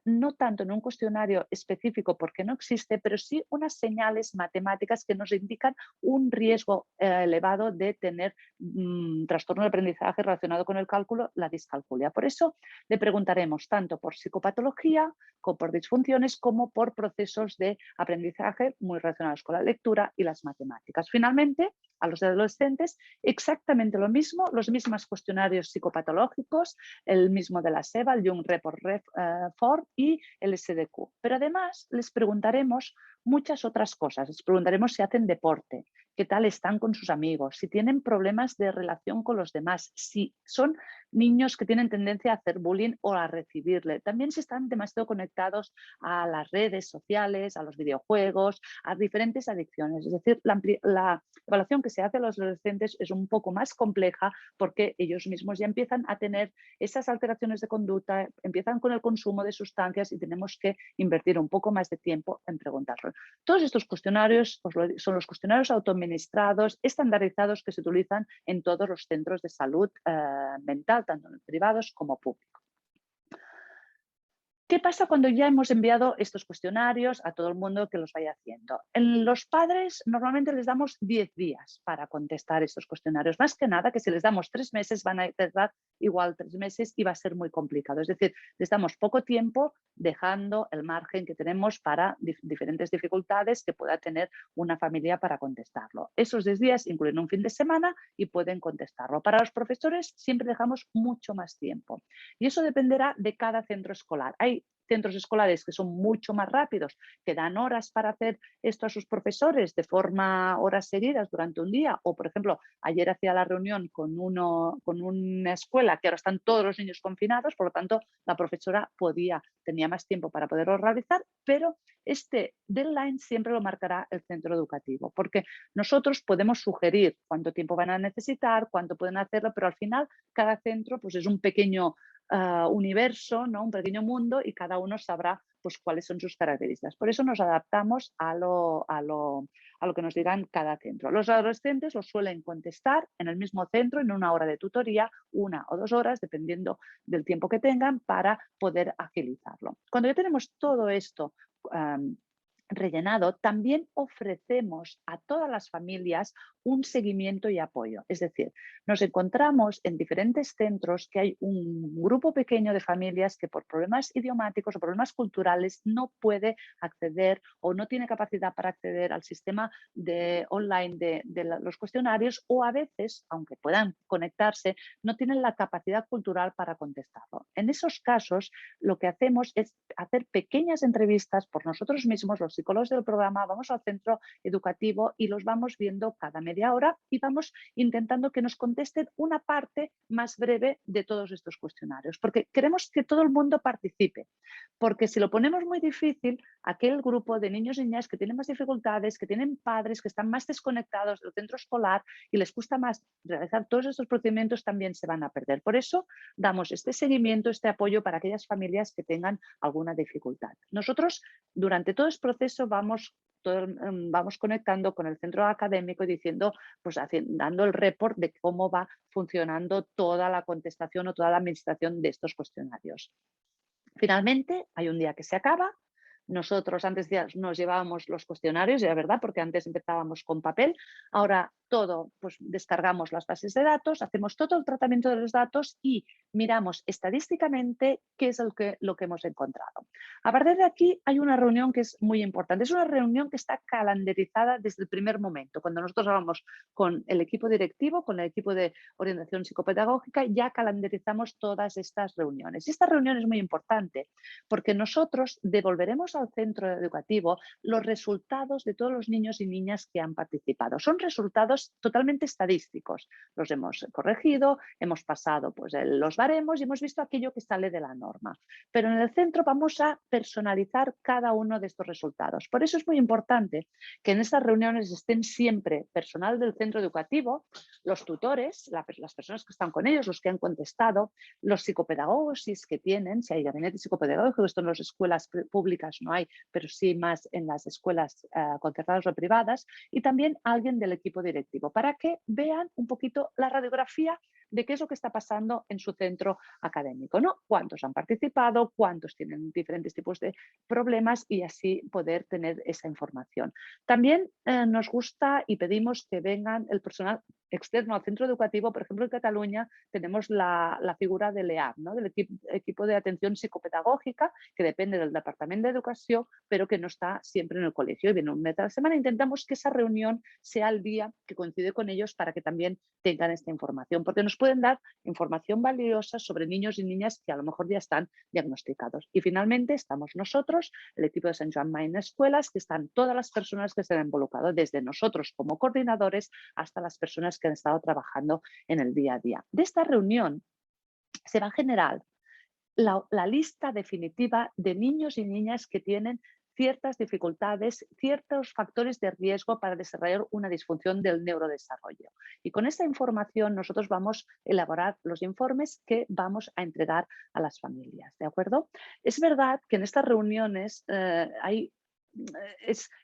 no tanto en un cuestionario específico porque no existe, pero sí unas señales matemáticas que nos indican un riesgo elevado de tener trastorno de aprendizaje relacionado con el cálculo, la discalculia. Por eso le preguntaremos tanto por psicopatología, como por disfunciones, como por procesos de aprendizaje muy relacionados con la lectura y las matemáticas. Finalmente, a los adolescentes exactamente lo mismo, los mismos cuestionarios psicopatológicos, el mismo de la SEBA, el Young Report Form y el SDQ. Pero además les preguntaremos muchas otras cosas. Les preguntaremos si hacen deporte, qué tal están con sus amigos, si tienen problemas de relación con los demás, si son niños que tienen tendencia a hacer bullying o a recibirle. También si están demasiado conectados a las redes sociales, a los videojuegos, a diferentes adicciones. Es decir, la evaluación que se hace a los adolescentes es un poco más compleja porque ellos mismos ya empiezan a tener esas alteraciones de conducta, empiezan con el consumo de sustancias y tenemos que invertir un poco más de tiempo en preguntarlo. Todos estos cuestionarios son los cuestionarios autoadministrados, estandarizados que se utilizan en todos los centros de salud mental, tanto en privados como públicos. ¿Qué pasa cuando ya hemos enviado estos cuestionarios a todo el mundo que los vaya haciendo? Los padres normalmente les damos 10 días para contestar estos cuestionarios. Más que nada que si les damos 3 meses van a tardar igual 3 meses y va a ser muy complicado. Es decir, les damos poco tiempo dejando el margen que tenemos para diferentes dificultades que pueda tener una familia para contestarlo. Esos 10 días incluyen un fin de semana y pueden contestarlo. Para los profesores siempre dejamos mucho más tiempo y eso dependerá de cada centro escolar. Hay centros escolares que son mucho más rápidos, que dan horas para hacer esto a sus profesores de forma horas seguidas durante un día. O, por ejemplo, ayer hacía la reunión con una escuela que ahora están todos los niños confinados, por lo tanto, la profesora tenía más tiempo para poderlo realizar, pero este deadline siempre lo marcará el centro educativo, porque nosotros podemos sugerir cuánto tiempo van a necesitar, cuánto pueden hacerlo, pero al final cada centro pues, es un pequeño universo, ¿no? Un pequeño mundo y cada uno sabrá pues, cuáles son sus características. Por eso nos adaptamos a lo que nos digan cada centro. Los adolescentes los suelen contestar en el mismo centro en una hora de tutoría, 1 o 2 horas, dependiendo del tiempo que tengan para poder agilizarlo. Cuando ya tenemos todo esto rellenado, también ofrecemos a todas las familias un seguimiento y apoyo. Es decir, nos encontramos en diferentes centros que hay un grupo pequeño de familias que por problemas idiomáticos o problemas culturales no puede acceder o no tiene capacidad para acceder al sistema online de los cuestionarios o a veces, aunque puedan conectarse, no tienen la capacidad cultural para contestarlo. En esos casos, lo que hacemos es hacer pequeñas entrevistas por nosotros mismos, los psicólogos del programa, vamos al centro educativo y los vamos viendo cada media hora y vamos intentando que nos contesten una parte más breve de todos estos cuestionarios, porque queremos que todo el mundo participe, porque si lo ponemos muy difícil, aquel grupo de niños y niñas que tienen más dificultades, que tienen padres que están más desconectados del centro escolar y les cuesta más realizar todos estos procedimientos, también se van a perder. Por eso damos este seguimiento, este apoyo para aquellas familias que tengan alguna dificultad. Nosotros durante todo este proceso vamos conectando con el centro académico y diciendo, pues dando el report de cómo va funcionando toda la contestación o toda la administración de estos cuestionarios. Finalmente, hay un día que se acaba. Nosotros antes ya nos llevábamos los cuestionarios, y la verdad, porque antes empezábamos con papel, ahora todo, pues descargamos las bases de datos, hacemos todo el tratamiento de los datos y miramos estadísticamente qué es lo que hemos encontrado. A partir de aquí hay una reunión que es muy importante, es una reunión que está calendarizada desde el primer momento. Cuando nosotros hablamos con el equipo directivo, con el equipo de orientación psicopedagógica, ya calendarizamos todas estas reuniones. Y esta reunión es muy importante porque nosotros devolveremos al centro educativo los resultados de todos los niños y niñas que han participado. Son resultados totalmente estadísticos. Los hemos corregido, hemos pasado pues, los baremos y hemos visto aquello que sale de la norma. Pero en el centro vamos a personalizar cada uno de estos resultados. Por eso es muy importante que en estas reuniones estén siempre personal del centro educativo, los tutores, las personas que están con ellos, los que han contestado, los psicopedagogos, si es que tienen, si hay gabinete psicopedagógico, esto en las escuelas públicas no hay, pero sí más en las escuelas concertadas o privadas, y también alguien del equipo directivo, para que vean un poquito la radiografía de qué es lo que está pasando en su centro académico, ¿no? Cuántos han participado, cuántos tienen diferentes tipos de problemas y así poder tener esa información. También nos gusta y pedimos que vengan el personal externo al centro educativo, por ejemplo, en Cataluña tenemos la figura del EAP, ¿no? Del equipo de atención psicopedagógica, que depende del Departamento de Educación, pero que no está siempre en el colegio. Y viene un mes a la semana. Intentamos que esa reunión sea el día que coincide con ellos para que también tengan esta información, porque nos pueden dar información valiosa sobre niños y niñas que a lo mejor ya están diagnosticados. Y finalmente estamos nosotros, el equipo de Sant Joan Main Escuelas, que están todas las personas que se han involucrado, desde nosotros como coordinadores hasta las personas que han estado trabajando en el día a día. De esta reunión se va a generar la lista definitiva de niños y niñas que tienen ciertas dificultades, ciertos factores de riesgo para desarrollar una disfunción del neurodesarrollo. Y con esta información nosotros vamos a elaborar los informes que vamos a entregar a las familias, ¿de acuerdo? Es verdad que en estas reuniones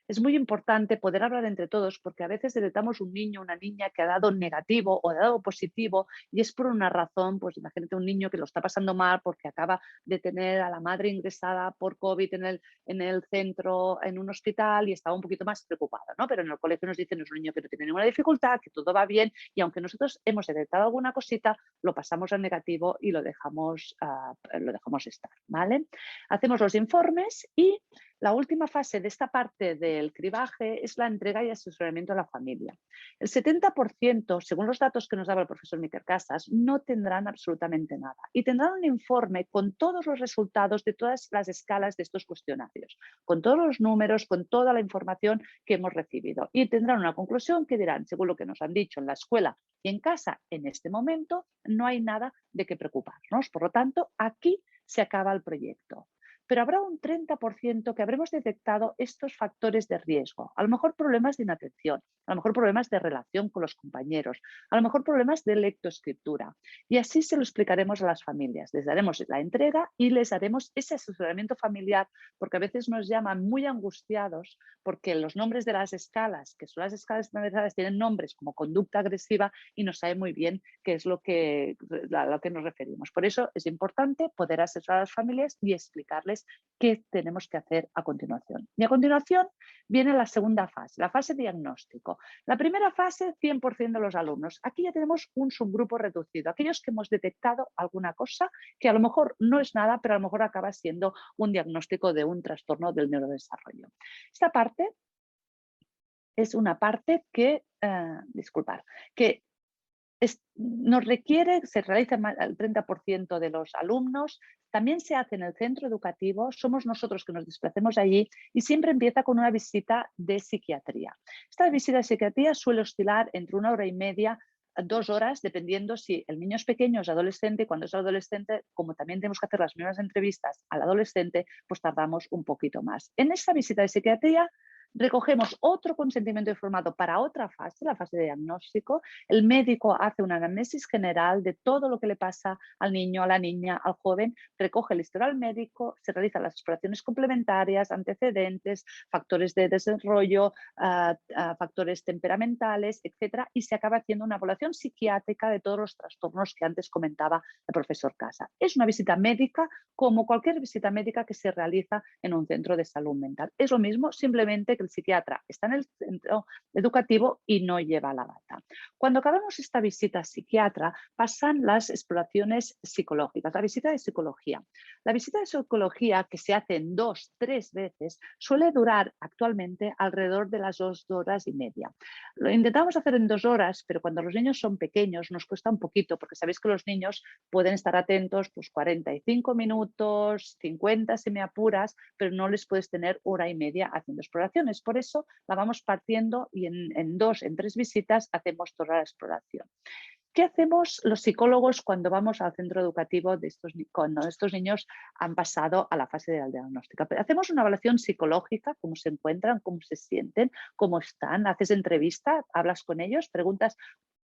es muy importante poder hablar entre todos, porque a veces detectamos un niño o una niña que ha dado negativo o ha dado positivo y es por una razón. Pues imagínate un niño que lo está pasando mal porque acaba de tener a la madre ingresada por COVID en el centro, en un hospital, y estaba un poquito más preocupado, ¿no? Pero en el colegio nos dicen es un niño que no tiene ninguna dificultad, que todo va bien, y aunque nosotros hemos detectado alguna cosita, lo pasamos a negativo y lo dejamos estar, ¿vale? Hacemos los informes y la última fase de esta parte del cribaje es la entrega y asesoramiento a la familia. El 70%, según los datos que nos daba el profesor Miquel Casas, no tendrán absolutamente nada y tendrán un informe con todos los resultados de todas las escalas de estos cuestionarios, con todos los números, con toda la información que hemos recibido, y tendrán una conclusión que dirán, según lo que nos han dicho en la escuela y en casa, en este momento no hay nada de qué preocuparnos. Por lo tanto, aquí se acaba el proyecto. Pero habrá un 30% que habremos detectado estos factores de riesgo. A lo mejor problemas de inatención, a lo mejor problemas de relación con los compañeros, a lo mejor problemas de lectoescritura. Y así se lo explicaremos a las familias. Les daremos la entrega y les daremos ese asesoramiento familiar, porque a veces nos llaman muy angustiados porque los nombres de las escalas, que son las escalas estandarizadas, tienen nombres como conducta agresiva y no saben muy bien qué es a lo que nos referimos. Por eso es importante poder asesorar a las familias y explicarles qué tenemos que hacer a continuación. Y a continuación viene la segunda fase, la fase diagnóstico. La primera fase, 100% de los alumnos. Aquí ya tenemos un subgrupo reducido, aquellos que hemos detectado alguna cosa que a lo mejor no es nada, pero a lo mejor acaba siendo un diagnóstico de un trastorno del neurodesarrollo. Esta parte es una parte que, nos requiere, se realiza el 30% de los alumnos, también se hace en el centro educativo, somos nosotros que nos desplacemos allí y siempre empieza con una visita de psiquiatría. Esta visita de psiquiatría suele oscilar entre 1 hora y media, 2 horas, dependiendo si el niño es pequeño o es adolescente. Cuando es adolescente, como también tenemos que hacer las mismas entrevistas al adolescente, pues tardamos un poquito más. En esta visita de psiquiatría recogemos otro consentimiento informado para otra fase, la fase de diagnóstico. El médico hace una anamnesis general de todo lo que le pasa al niño, a la niña, al joven, recoge el historial médico, se realizan las exploraciones complementarias, antecedentes, factores de desarrollo, factores temperamentales, etcétera, y se acaba haciendo una evaluación psiquiátrica de todos los trastornos que antes comentaba el profesor Casa. Es una visita médica como cualquier visita médica que se realiza en un centro de salud mental. Es lo mismo, simplemente que el psiquiatra está en el centro educativo y no lleva la bata. Cuando acabamos esta visita psiquiatra, pasan las exploraciones psicológicas, la visita de psicología. La visita de psicología, que se hace en 2-3 veces, suele durar actualmente alrededor de las 2 horas y media. Lo intentamos hacer en 2 horas, pero cuando los niños son pequeños nos cuesta un poquito, porque sabéis que los niños pueden estar atentos pues 45 minutos, 50 si me apuras, pero no les puedes tener hora y media haciendo exploraciones. Por eso la vamos partiendo y en 2, en 3 visitas hacemos toda la exploración. ¿Qué hacemos los psicólogos cuando vamos al centro educativo cuando estos niños han pasado a la fase de la diagnóstica? Hacemos una evaluación psicológica, cómo se encuentran, cómo se sienten, cómo están, haces entrevista, hablas con ellos, preguntas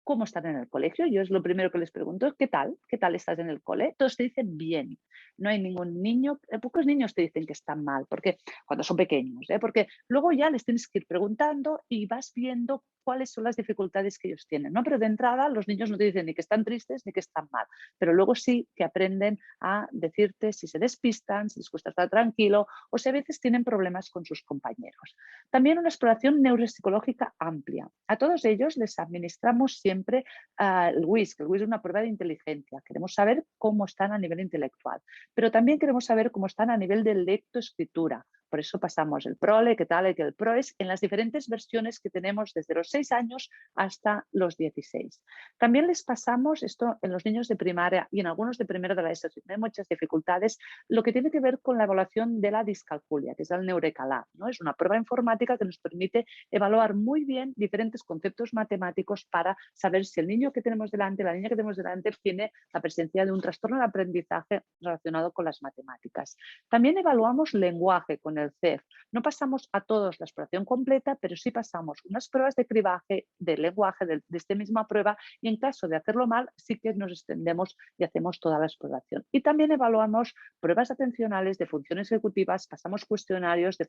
cómo están en el colegio. Yo es lo primero que les pregunto, ¿qué tal? ¿Qué tal estás en el cole? Todos te dicen bien. No hay ningún niño, pocos niños te dicen que están mal, porque cuando son pequeños, porque luego ya les tienes que ir preguntando y vas viendo cuáles son las dificultades que ellos tienen, ¿no? Pero de entrada los niños no te dicen ni que están tristes ni que están mal, pero luego sí que aprenden a decirte si se despistan, si les cuesta estar tranquilo o si a veces tienen problemas con sus compañeros. También una exploración neuropsicológica amplia. A todos ellos les administramos siempre siempre el WIS, que el WIS es una prueba de inteligencia. Queremos saber cómo están a nivel intelectual, pero también queremos saber cómo están a nivel de lectoescritura. Por eso pasamos el PROLE, que el PROES, en las diferentes versiones que tenemos desde los 6 años hasta los 16. También les pasamos esto en los niños de primaria y en algunos de primero de la ESO, si tienen muchas dificultades, lo que tiene que ver con la evaluación de la discalculia, que es el Neurecalab, ¿no? Es una prueba informática que nos permite evaluar muy bien diferentes conceptos matemáticos para saber si el niño que tenemos delante, la niña que tenemos delante, tiene la presencia de un trastorno de aprendizaje relacionado con las matemáticas. También evaluamos lenguaje con el CEF. No pasamos a todos la exploración completa, pero sí pasamos unas pruebas de cribaje, de lenguaje de esta misma prueba, y en caso de hacerlo mal, sí que nos extendemos y hacemos toda la exploración. Y también evaluamos pruebas atencionales de funciones ejecutivas, pasamos cuestionarios de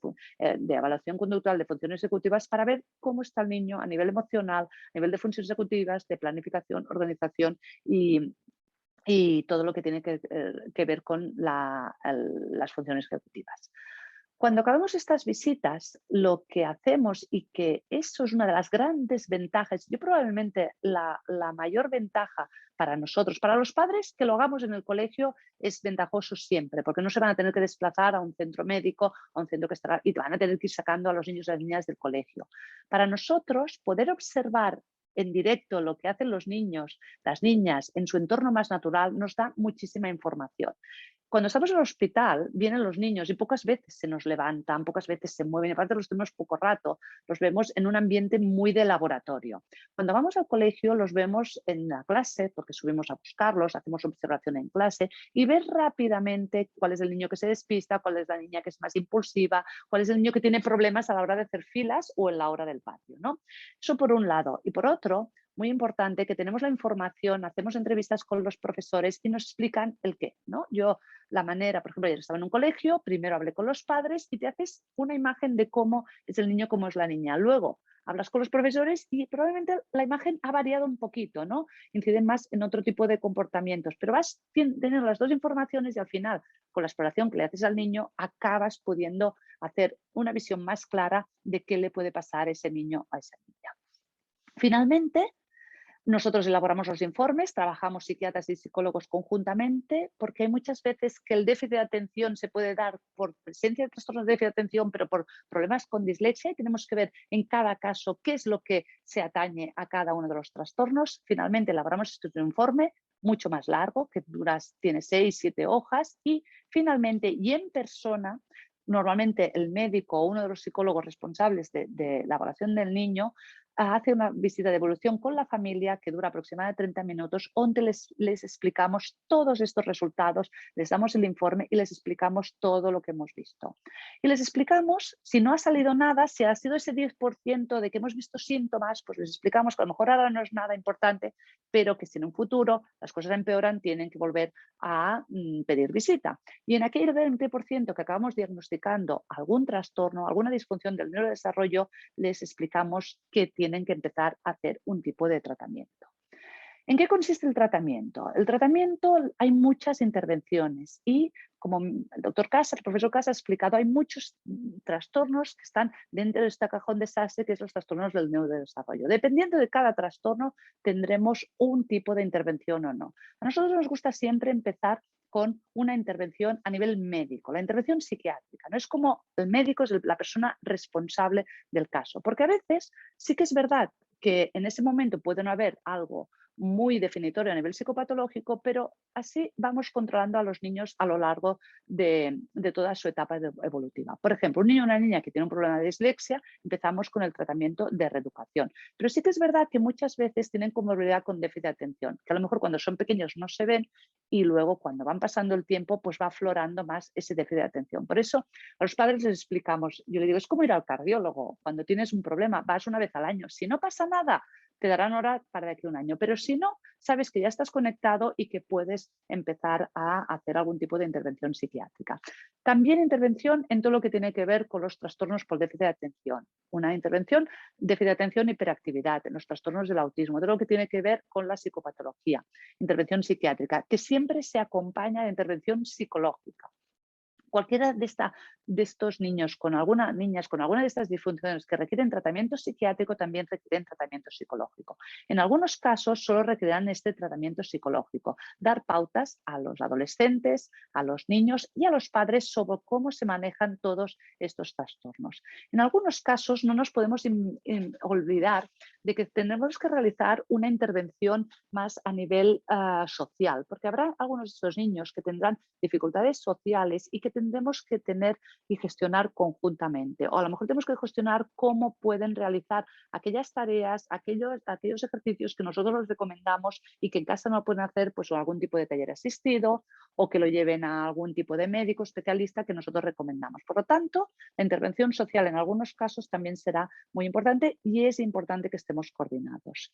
evaluación conductual de funciones ejecutivas para ver cómo está el niño a nivel emocional, a nivel de funciones ejecutivas, de planificación, organización y todo lo que tiene que ver con las funciones ejecutivas. Cuando acabamos estas visitas, lo que hacemos, y que eso es una de las grandes ventajas, yo probablemente la mayor ventaja para nosotros, para los padres, que lo hagamos en el colegio es ventajoso siempre, porque no se van a tener que desplazar a un centro médico, a un centro que estará, y van a tener que ir sacando a los niños y las niñas del colegio. Para nosotros, poder observar en directo lo que hacen los niños, las niñas, en su entorno más natural, nos da muchísima información. Cuando estamos en el hospital, vienen los niños y pocas veces se nos levantan, pocas veces se mueven, y aparte los tenemos poco rato, los vemos en un ambiente muy de laboratorio. Cuando vamos al colegio los vemos en la clase, porque subimos a buscarlos, hacemos observación en clase y ver rápidamente cuál es el niño que se despista, cuál es la niña que es más impulsiva, cuál es el niño que tiene problemas a la hora de hacer filas o en la hora del patio, ¿no? Eso por un lado. Y por otro, muy importante, que tenemos la información, hacemos entrevistas con los profesores y nos explican el qué, ¿no? La manera, por ejemplo, yo estaba en un colegio, primero hablé con los padres y te haces una imagen de cómo es el niño, cómo es la niña. Luego hablas con los profesores y probablemente la imagen ha variado un poquito, ¿no? Inciden más en otro tipo de comportamientos, pero vas teniendo las dos informaciones y al final, con la exploración que le haces al niño, acabas pudiendo hacer una visión más clara de qué le puede pasar a ese niño o a esa niña. Finalmente, nosotros elaboramos los informes, trabajamos psiquiatras y psicólogos conjuntamente, porque hay muchas veces que el déficit de atención se puede dar por presencia de trastornos de déficit de atención, pero por problemas con dislexia, y tenemos que ver en cada caso qué es lo que se atañe a cada uno de los trastornos. Finalmente elaboramos este informe mucho más largo, que tiene 6, 7 hojas, y finalmente, y en persona, normalmente el médico o uno de los psicólogos responsables de la evaluación del niño hace una visita de evolución con la familia que dura aproximadamente 30 minutos, donde les explicamos todos estos resultados, les damos el informe y les explicamos todo lo que hemos visto. Y les explicamos, si no ha salido nada, si ha sido ese 10% de que hemos visto síntomas, pues les explicamos que a lo mejor ahora no es nada importante, pero que si en un futuro las cosas empeoran, tienen que volver a pedir visita. Y en aquel 20% que acabamos diagnosticando algún trastorno, alguna disfunción del neurodesarrollo, les explicamos que tienen que empezar a hacer un tipo de tratamiento. ¿En qué consiste el tratamiento? El tratamiento, hay muchas intervenciones y, como el doctor Casas, el profesor Casas ha explicado, hay muchos trastornos que están dentro de este cajón desastre, que es los trastornos del neurodesarrollo. Dependiendo de cada trastorno, tendremos un tipo de intervención o no. A nosotros nos gusta siempre empezar con una intervención a nivel médico, la intervención psiquiátrica. No es como el médico es la persona responsable del caso, porque a veces sí que es verdad que en ese momento puede no haber algo muy definitorio a nivel psicopatológico, pero así vamos controlando a los niños a lo largo de toda su etapa evolutiva. Por ejemplo, un niño o una niña que tiene un problema de dislexia, empezamos con el tratamiento de reeducación. Pero sí que es verdad que muchas veces tienen comorbilidad con déficit de atención, que a lo mejor cuando son pequeños no se ven y luego cuando van pasando el tiempo pues va aflorando más ese déficit de atención. Por eso a los padres les explicamos, yo les digo, es como ir al cardiólogo. Cuando tienes un problema vas una vez al año. Si no pasa nada, te darán hora para de aquí a un año. Pero si no, sabes que ya estás conectado y que puedes empezar a hacer algún tipo de intervención psiquiátrica. También intervención en todo lo que tiene que ver con los trastornos por déficit de atención. Una intervención, déficit de atención, hiperactividad, en los trastornos del autismo, todo lo que tiene que ver con la psicopatología. Intervención psiquiátrica, que siempre se acompaña de intervención psicológica. cualquiera de estos niños niñas con alguna de estas disfunciones que requieren tratamiento psiquiátrico también requieren tratamiento psicológico. En algunos casos solo requerirán este tratamiento psicológico, dar pautas a los adolescentes, a los niños y a los padres sobre cómo se manejan todos estos trastornos. En algunos casos no nos podemos olvidar de que tenemos que realizar una intervención más a nivel social, porque habrá algunos de estos niños que tendrán dificultades sociales y que tendremos que tener y gestionar conjuntamente. O a lo mejor tenemos que gestionar cómo pueden realizar aquellas tareas, aquellos ejercicios que nosotros les recomendamos y que en casa no pueden hacer, pues o algún tipo de taller asistido o que lo lleven a algún tipo de médico especialista que nosotros recomendamos. Por lo tanto, la intervención social en algunos casos también será muy importante y es importante que estemos coordinados.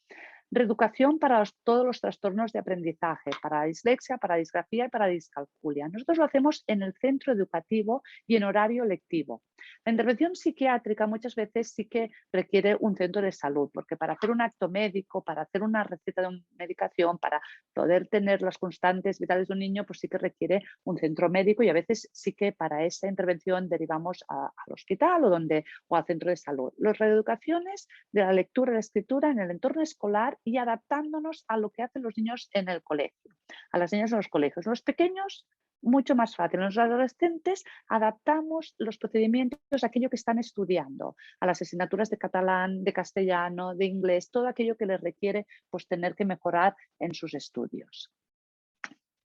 Reeducación para todos los trastornos de aprendizaje, para dislexia, para disgrafía y para discalculia. Nosotros lo hacemos en el centro educativo y en horario lectivo. La intervención psiquiátrica muchas veces sí que requiere un centro de salud, porque para hacer un acto médico, para hacer una receta de una medicación, para poder tener las constantes vitales de un niño, pues sí que requiere un centro médico y a veces sí que para esa intervención derivamos al hospital o al centro de salud. Las reeducaciones de la lectura y la escritura en el entorno escolar y adaptándonos a lo que hacen los niños en el colegio, a las niñas en los colegios. Los pequeños, mucho más fácil. Los adolescentes adaptamos los procedimientos a aquello que están estudiando, a las asignaturas de catalán, de castellano, de inglés, todo aquello que les requiere pues, tener que mejorar en sus estudios.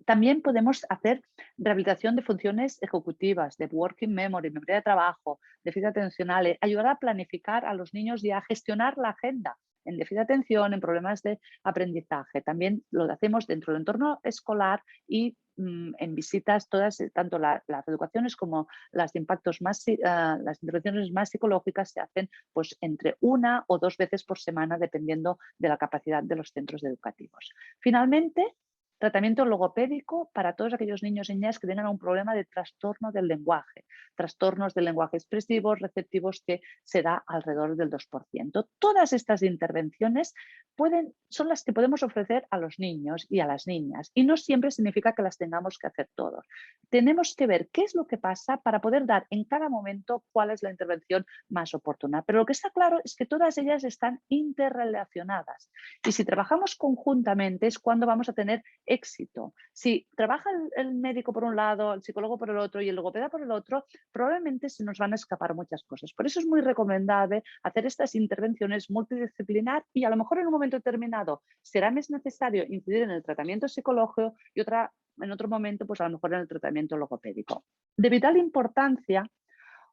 También podemos hacer rehabilitación de funciones ejecutivas, de working memory, memoria de trabajo, déficit atencional, ayudar a planificar a los niños y a gestionar la agenda en déficit de atención, en problemas de aprendizaje. También lo hacemos dentro del entorno escolar y en visitas, todas, tanto las reeducaciones como las las intervenciones más psicológicas se hacen pues, entre 1 o 2 veces por semana, dependiendo de la capacidad de los centros educativos. Finalmente, tratamiento logopédico para todos aquellos niños y niñas que tengan un problema de trastorno del lenguaje, trastornos del lenguaje expresivos, receptivos, que se da alrededor del 2%. Todas estas intervenciones son las que podemos ofrecer a los niños y a las niñas y no siempre significa que las tengamos que hacer todos. Tenemos que ver qué es lo que pasa para poder dar en cada momento cuál es la intervención más oportuna. Pero lo que está claro es que todas ellas están interrelacionadas y si trabajamos conjuntamente es cuando vamos a tener éxito. Si trabaja el médico por un lado, el psicólogo por el otro y el logopeda por el otro, probablemente se nos van a escapar muchas cosas. Por eso es muy recomendable hacer estas intervenciones multidisciplinar y a lo mejor en un momento determinado será más necesario incidir en el tratamiento psicológico y en otro momento pues a lo mejor en el tratamiento logopédico. De vital importancia,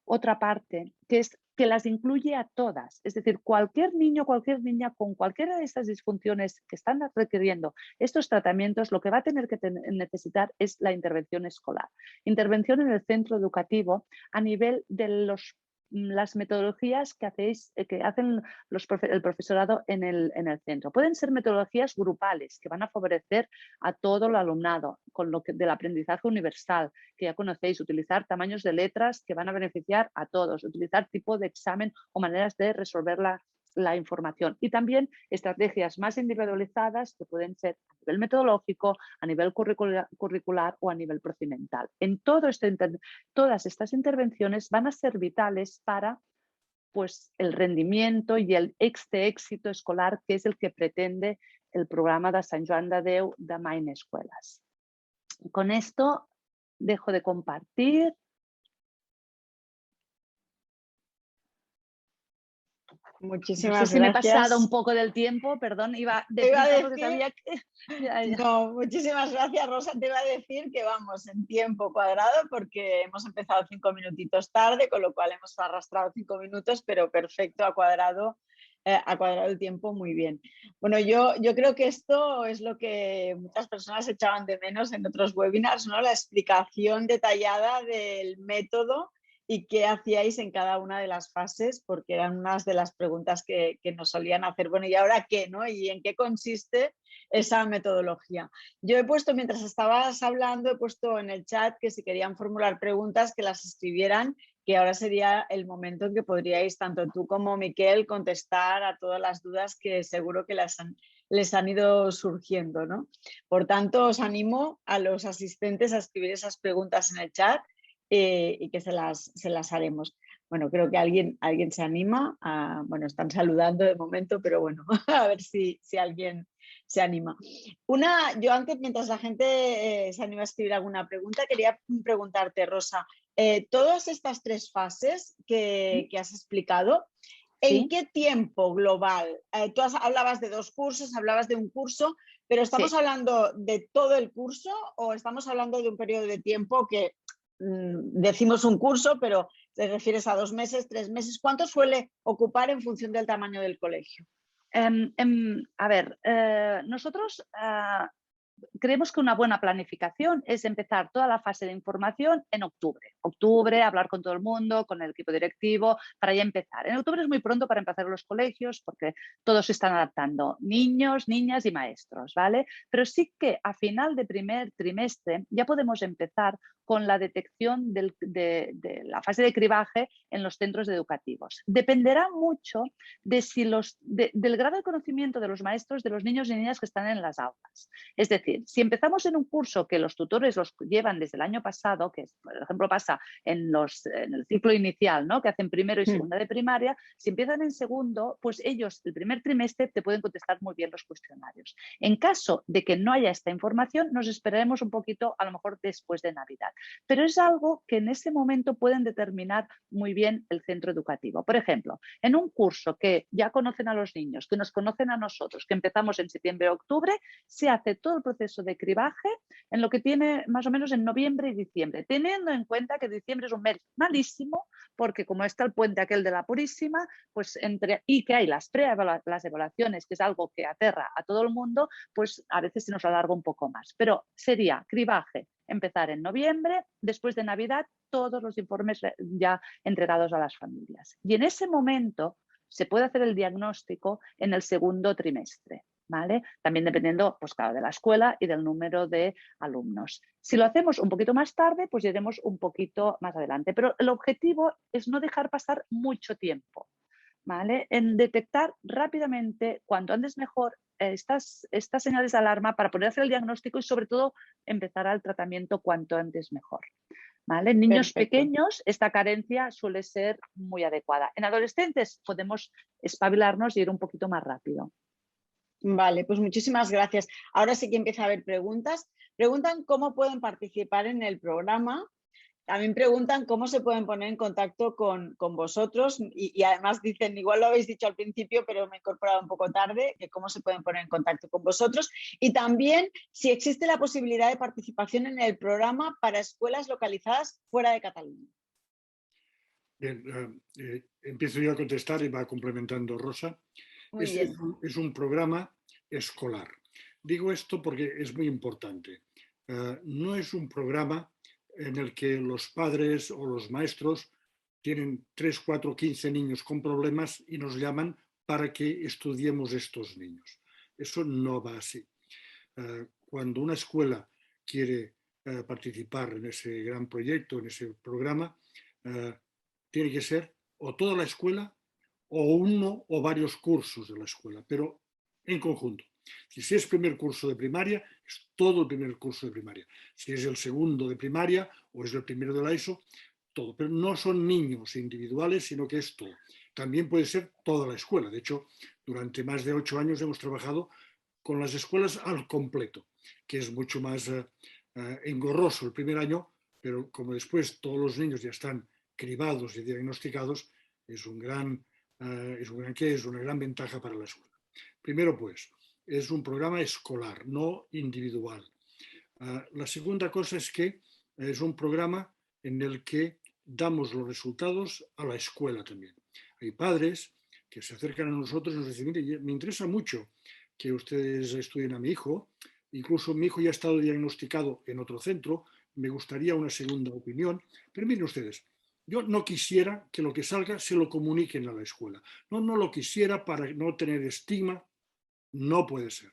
otra parte, que es que las incluye a todas. Es decir, cualquier niño, cualquier niña con cualquiera de estas disfunciones que están requiriendo estos tratamientos, lo que va a tener que necesitar es la intervención escolar. Intervención en el centro educativo a nivel de las metodologías que hacen el profesorado en el centro. Pueden ser metodologías grupales que van a favorecer a todo el alumnado con del aprendizaje universal, que ya conocéis, utilizar tamaños de letras que van a beneficiar a todos, utilizar tipo de examen o maneras de resolver la información y también estrategias más individualizadas que pueden ser a nivel metodológico, a nivel curricular o a nivel procedimental. Todas estas intervenciones van a ser vitales para pues, el rendimiento y este éxito escolar que es el que pretende el programa de Sant Joan de Déu de Maine Escuelas. Con esto dejo de compartir. Muchísimas gracias. Me he pasado un poco del tiempo, perdón, iba deprisa porque sabía que... No, muchísimas gracias, Rosa. Te iba a decir que vamos en tiempo cuadrado porque hemos empezado 5 minutitos tarde, con lo cual hemos arrastrado 5 minutos, pero perfecto, ha cuadrado el tiempo muy bien. Bueno, yo creo que esto es lo que muchas personas echaban de menos en otros webinars, ¿no? La explicación detallada del método y qué hacíais en cada una de las fases, porque eran unas de las preguntas que nos solían hacer. Bueno, ¿y ahora qué, no? ¿Y en qué consiste esa metodología? Yo he puesto, mientras estabas hablando, he puesto en el chat que si querían formular preguntas, que las escribieran, que ahora sería el momento en que podríais, tanto tú como Miquel, contestar a todas las dudas que seguro que les han ido surgiendo, ¿no? Por tanto, os animo a los asistentes a escribir esas preguntas en el chat y que se las haremos. Bueno, creo que alguien se anima. Bueno, están saludando de momento, pero bueno, a ver si alguien se anima. Yo antes, mientras la gente se anima a escribir alguna pregunta, quería preguntarte, Rosa, todas estas 3 fases que has explicado, ¿en Sí, qué tiempo global? Tú hablabas de 2 cursos, hablabas de un curso, pero ¿estamos sí. hablando de todo el curso o estamos hablando de un periodo de tiempo que decimos un curso, pero te refieres a 2 meses, 3 meses? ¿Cuánto suele ocupar en función del tamaño del colegio? A ver, nosotros creemos que una buena planificación es empezar toda la fase de información en octubre. Octubre, hablar con todo el mundo, con el equipo directivo, para ya empezar. En octubre es muy pronto para empezar los colegios porque todos se están adaptando, niños, niñas y maestros, ¿vale? Pero sí que a final de primer trimestre ya podemos empezar con la detección de la fase de cribaje en los centros educativos. Dependerá mucho de si del grado de conocimiento de los maestros de los niños y niñas que están en las aulas. Es decir, si empezamos en un curso que los tutores los llevan desde el año pasado, que por ejemplo pasa en el ciclo inicial, ¿no? Que hacen primero y segunda de primaria, si empiezan en segundo, pues ellos el primer trimestre te pueden contestar muy bien los cuestionarios. En caso de que no haya esta información, nos esperaremos un poquito, a lo mejor después de Navidad. Pero es algo que en ese momento pueden determinar muy bien el centro educativo. Por ejemplo, en un curso que ya conocen a los niños, que nos conocen a nosotros, que empezamos en septiembre o octubre, se hace todo el proceso de cribaje en lo que tiene más o menos en noviembre y diciembre, teniendo en cuenta que diciembre es un mes malísimo, porque como está el puente aquel de la Purísima, pues y que hay las evaluaciones, que es algo que aterra a todo el mundo, pues a veces se nos alarga un poco más. Pero sería cribaje, empezar en noviembre, después de Navidad, todos los informes ya entregados a las familias. Y en ese momento se puede hacer el diagnóstico en el segundo trimestre. ¿Vale? También dependiendo, pues claro, de la escuela y del número de alumnos. Si lo hacemos un poquito más tarde, pues iremos un poquito más adelante. Pero el objetivo es no dejar pasar mucho tiempo, ¿vale? En detectar rápidamente, cuanto antes mejor, estas señales de alarma para poder hacer el diagnóstico y sobre todo empezar el tratamiento cuanto antes mejor. ¿Vale? En niños Perfecto. pequeños esta carencia suele ser muy adecuada. En adolescentes podemos espabilarnos y ir un poquito más rápido. Vale, pues muchísimas gracias. Ahora sí que empieza a haber preguntas. Preguntan cómo pueden participar en el programa. También preguntan cómo se pueden poner en contacto con vosotros y además dicen, igual lo habéis dicho al principio, pero me he incorporado un poco tarde, que cómo se pueden poner en contacto con vosotros. Y también si existe la posibilidad de participación en el programa para escuelas localizadas fuera de Cataluña. Bien, empiezo yo a contestar y va complementando Rosa. Muy Este bien. es un programa escolar. Digo esto porque es muy importante. No es un programa en el que los padres o los maestros tienen 3, 4, 15 niños con problemas y nos llaman para que estudiemos estos niños. Eso no va así. Cuando una escuela quiere participar en ese gran proyecto, en ese programa, tiene que ser o toda la escuela o uno o varios cursos de la escuela, pero en conjunto. Si es primer curso de primaria, es todo el primer curso de primaria. Si es el segundo de primaria o es el primero de la ESO, todo. Pero no son niños individuales, sino que es todo. También puede ser toda la escuela. De hecho, durante más de 8 años hemos trabajado con las escuelas al completo, que es mucho más engorroso el primer año, pero como después todos los niños ya están cribados y diagnosticados, es una gran ventaja para la escuela. Primero, pues, es un programa escolar, no individual. La segunda cosa es que es un programa en el que damos los resultados a la escuela también. Hay padres que se acercan a nosotros y nos dicen, mire, me interesa mucho que ustedes estudien a mi hijo, incluso mi hijo ya ha estado diagnosticado en otro centro, me gustaría una segunda opinión, pero miren ustedes, yo no quisiera que lo que salga se lo comuniquen a la escuela. No lo quisiera para no tener estigma. No puede ser.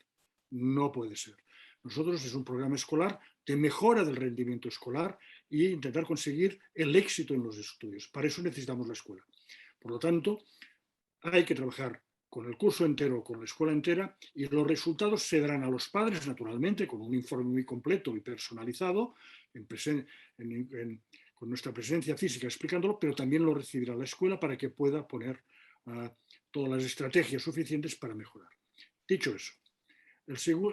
No puede ser. Nosotros es un programa escolar de mejora del rendimiento escolar e intentar conseguir el éxito en los estudios. Para eso necesitamos la escuela. Por lo tanto, hay que trabajar con el curso entero, con la escuela entera, y los resultados se darán a los padres, naturalmente, con un informe muy completo y personalizado, con nuestra presencia física explicándolo, pero también lo recibirá la escuela para que pueda poner todas las estrategias suficientes para mejorar. Dicho eso,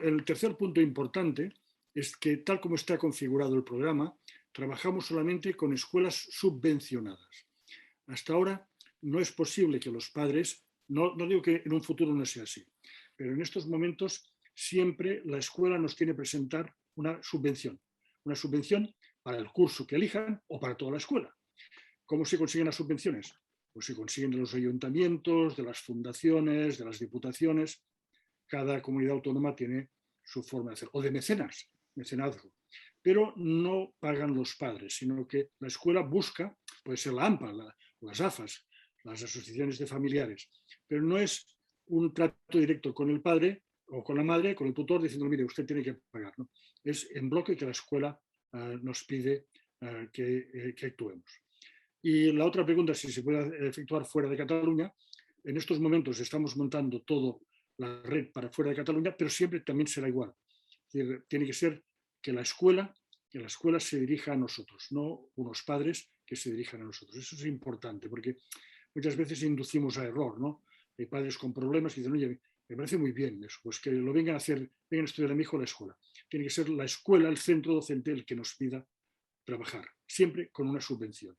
el tercer punto importante es que, tal como está configurado el programa, trabajamos solamente con escuelas subvencionadas. Hasta ahora no es posible que los padres, no digo que en un futuro no sea así, pero en estos momentos siempre la escuela nos tiene que presentar una subvención para el curso que elijan o para toda la escuela. ¿Cómo se consiguen las subvenciones? Pues se consiguen de los ayuntamientos, de las fundaciones, de las diputaciones. Cada comunidad autónoma tiene su forma de hacer, o de mecenazgo. Pero no pagan los padres, sino que la escuela busca, puede ser la AMPA, las AFAS, las asociaciones de familiares, pero no es un trato directo con el padre o con la madre, con el tutor, diciendo, mire, usted tiene que pagar, ¿no? Es en bloque que la escuela nos pide que actuemos. Y la otra pregunta es si se puede efectuar fuera de Cataluña. En estos momentos estamos montando toda la red para fuera de Cataluña, pero siempre también será igual. Es decir, tiene que ser que la escuela se dirija a nosotros, no unos padres que se dirijan a nosotros. Eso es importante, porque muchas veces inducimos a error, ¿no? Hay padres con problemas que dicen, oye, me parece muy bien eso, pues que lo vengan a estudiar a mi hijo a la escuela. Tiene que ser la escuela, el centro docente, el que nos pida trabajar, siempre con una subvención.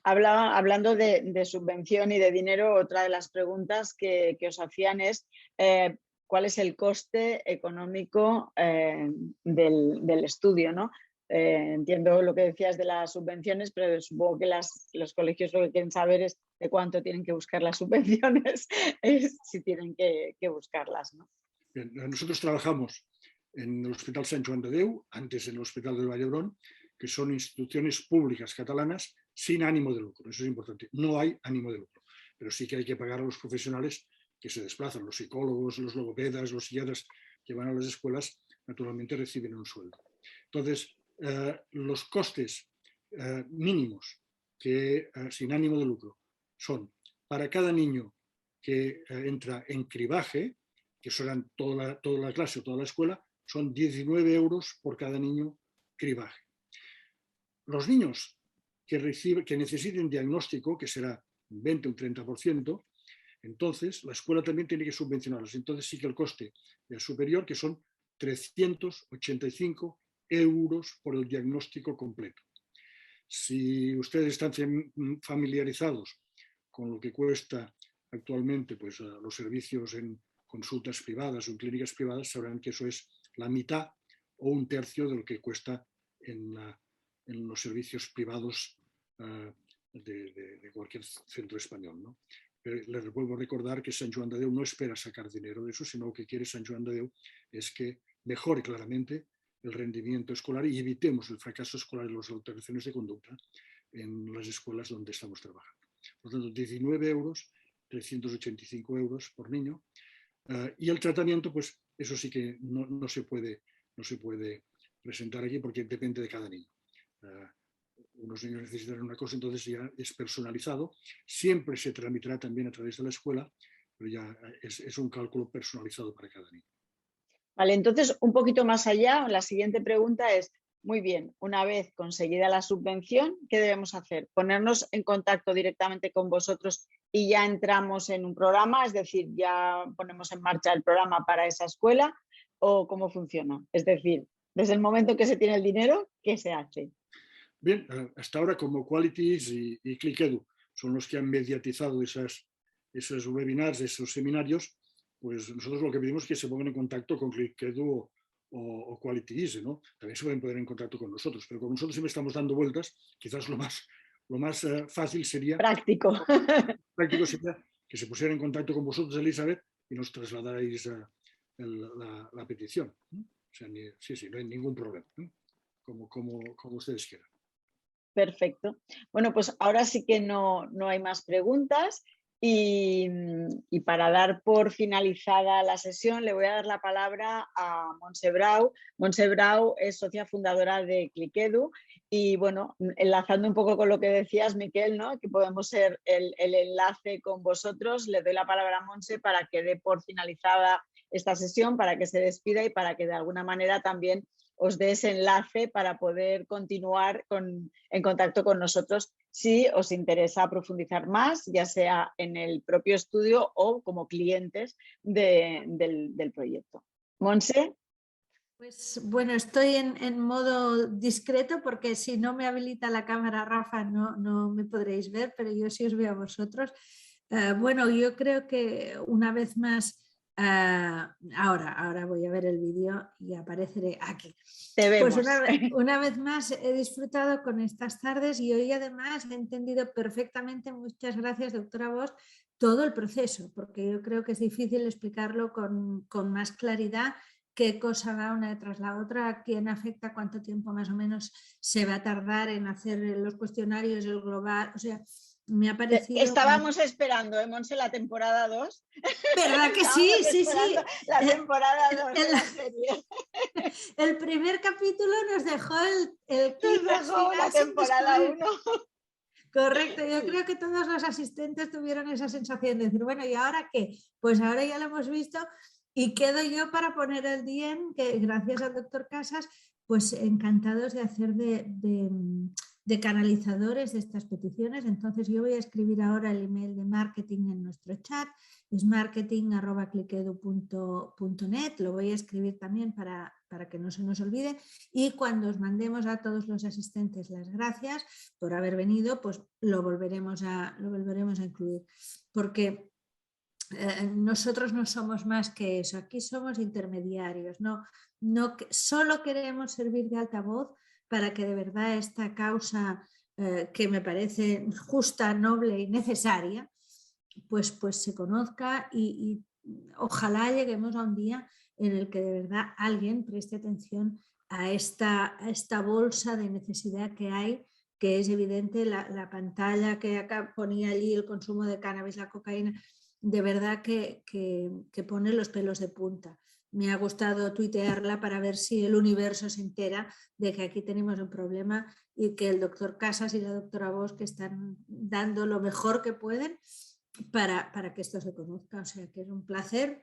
Hablando de subvención y de dinero, otra de las preguntas que os hacían es ¿cuál es el coste económico del estudio, ¿no? Entiendo lo que decías de las subvenciones, pero supongo que los colegios lo que quieren saber es de cuánto tienen que buscar las subvenciones, si tienen que buscarlas, ¿no? Bien, nosotros trabajamos en el Hospital Sant Joan de Déu, antes en el Hospital del Vall d'Hebron, que son instituciones públicas catalanas sin ánimo de lucro. Eso es importante. No hay ánimo de lucro, pero sí que hay que pagar a los profesionales que se desplazan, los psicólogos, los logopedas, los psiquiatras que van a las escuelas, naturalmente reciben un sueldo. Entonces, los costes mínimos sin ánimo de lucro son para cada niño que entra en cribaje, que serán toda la clase o toda la escuela, son 19 euros por cada niño cribaje. Los niños que necesiten diagnóstico, que será un 20 o un 30%, entonces la escuela también tiene que subvencionarlos. Entonces sí que el coste es superior, que son 385 euros por el diagnóstico completo. Si ustedes están familiarizados con lo que cuesta actualmente pues, los servicios en consultas privadas o en clínicas privadas, sabrán que eso es la mitad o un tercio de lo que cuesta en los servicios privados de cualquier centro español, ¿no? Pero les vuelvo a recordar que Sant Joan de Déu no espera sacar dinero de eso, sino lo que quiere Sant Joan de Déu es que mejore claramente el rendimiento escolar y evitemos el fracaso escolar y las alteraciones de conducta en las escuelas donde estamos trabajando. Por lo tanto, 19 euros, 385 euros por niño. Y el tratamiento, pues eso sí que no se puede presentar aquí porque depende de cada niño. Unos niños necesitan una cosa, entonces ya es personalizado. Siempre se tramitará también a través de la escuela, pero ya es un cálculo personalizado para cada niño. Vale, entonces un poquito más allá, la siguiente pregunta es, muy bien, una vez conseguida la subvención, ¿qué debemos hacer? ¿Ponernos en contacto directamente con vosotros y ya entramos en un programa? Es decir, ¿ya ponemos en marcha el programa para esa escuela? ¿O cómo funciona? Es decir, desde el momento que se tiene el dinero, ¿qué se hace? Bien, hasta ahora como Qualities y ClickEdu son los que han mediatizado esos webinars, esos seminarios, pues nosotros lo que pedimos es que se pongan en contacto con ClickEdu o Qualities, ¿no? También se pueden poner en contacto con nosotros, pero como nosotros siempre estamos dando vueltas, quizás lo más fácil sería... Práctico. Práctico sería que se pusieran en contacto con vosotros, Elizabeth, y nos trasladarais la petición. O sea, sí, no hay ningún problema, ¿no? Como ustedes quieran. Perfecto. Bueno, pues ahora sí que no hay más preguntas y para dar por finalizada la sesión le voy a dar la palabra a Montse Brau. Montse Brau es socia fundadora de ClickEdu y bueno, enlazando un poco con lo que decías, Miquel, ¿no? Que podemos ser el enlace con vosotros, le doy la palabra a Montse para que dé por finalizada esta sesión, para que se despida y para que de alguna manera también os dé ese enlace para poder continuar en contacto con nosotros si os interesa profundizar más, ya sea en el propio estudio o como clientes del proyecto. Monse. Pues bueno, estoy en modo discreto porque si no me habilita la cámara Rafa no me podréis ver, pero yo sí os veo a vosotros. Bueno, yo creo que una vez más, ahora voy a ver el vídeo y apareceré aquí. Te vemos. Pues una vez más he disfrutado con estas tardes y hoy además he entendido perfectamente, muchas gracias doctora Bosch, todo el proceso, porque yo creo que es difícil explicarlo con más claridad. Qué cosa va una detrás la otra, a quién afecta, cuánto tiempo más o menos se va a tardar en hacer los cuestionarios, el global, o sea, me ha parecido... Estábamos esperando, Monse, la temporada 2. ¿Verdad que sí? Sí. La temporada 2 de la serie. El primer capítulo nos dejó el Nos dejó la temporada 1. Correcto, yo creo que todos los asistentes tuvieron esa sensación de decir, bueno, ¿y ahora qué? Pues ahora ya lo hemos visto. Y quedo yo para poner el día en que, gracias al doctor Casas, pues encantados de hacer de canalizadores de estas peticiones. Entonces yo voy a escribir ahora el email de marketing en nuestro chat, es marketing@clickedu.net, lo voy a escribir también para que no se nos olvide, y cuando os mandemos a todos los asistentes las gracias por haber venido, pues lo volveremos a incluir, porque nosotros no somos más que eso, aquí somos intermediarios, no solo queremos servir de altavoz para que de verdad esta causa que me parece justa, noble y necesaria, pues se conozca y ojalá lleguemos a un día en el que de verdad alguien preste atención a esta bolsa de necesidad que hay, que es evidente, la pantalla que acá ponía allí, el consumo de cannabis, la cocaína, de verdad que pone los pelos de punta. Me ha gustado tuitearla para ver si el universo se entera de que aquí tenemos un problema y que el doctor Casas y la doctora Bosch que están dando lo mejor que pueden para que esto se conozca. O sea que es un placer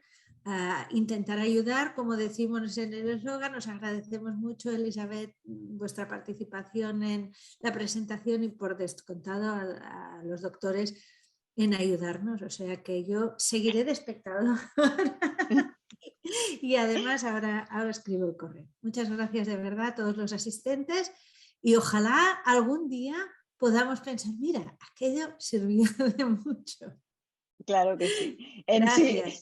intentar ayudar, como decimos en el eslogan. Os agradecemos mucho, Elizabeth, vuestra participación en la presentación y por descontado a los doctores en ayudarnos, o sea que yo seguiré de espectador y además ahora escribo el correo. Muchas gracias de verdad a todos los asistentes y ojalá algún día podamos pensar, mira, aquello sirvió de mucho. Claro que sí.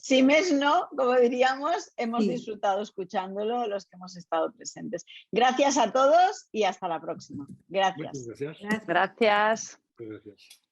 Si mes no, como diríamos, hemos disfrutado escuchándolo los que hemos estado presentes. Gracias a todos y hasta la próxima. Gracias. Muchas gracias. Gracias. Gracias.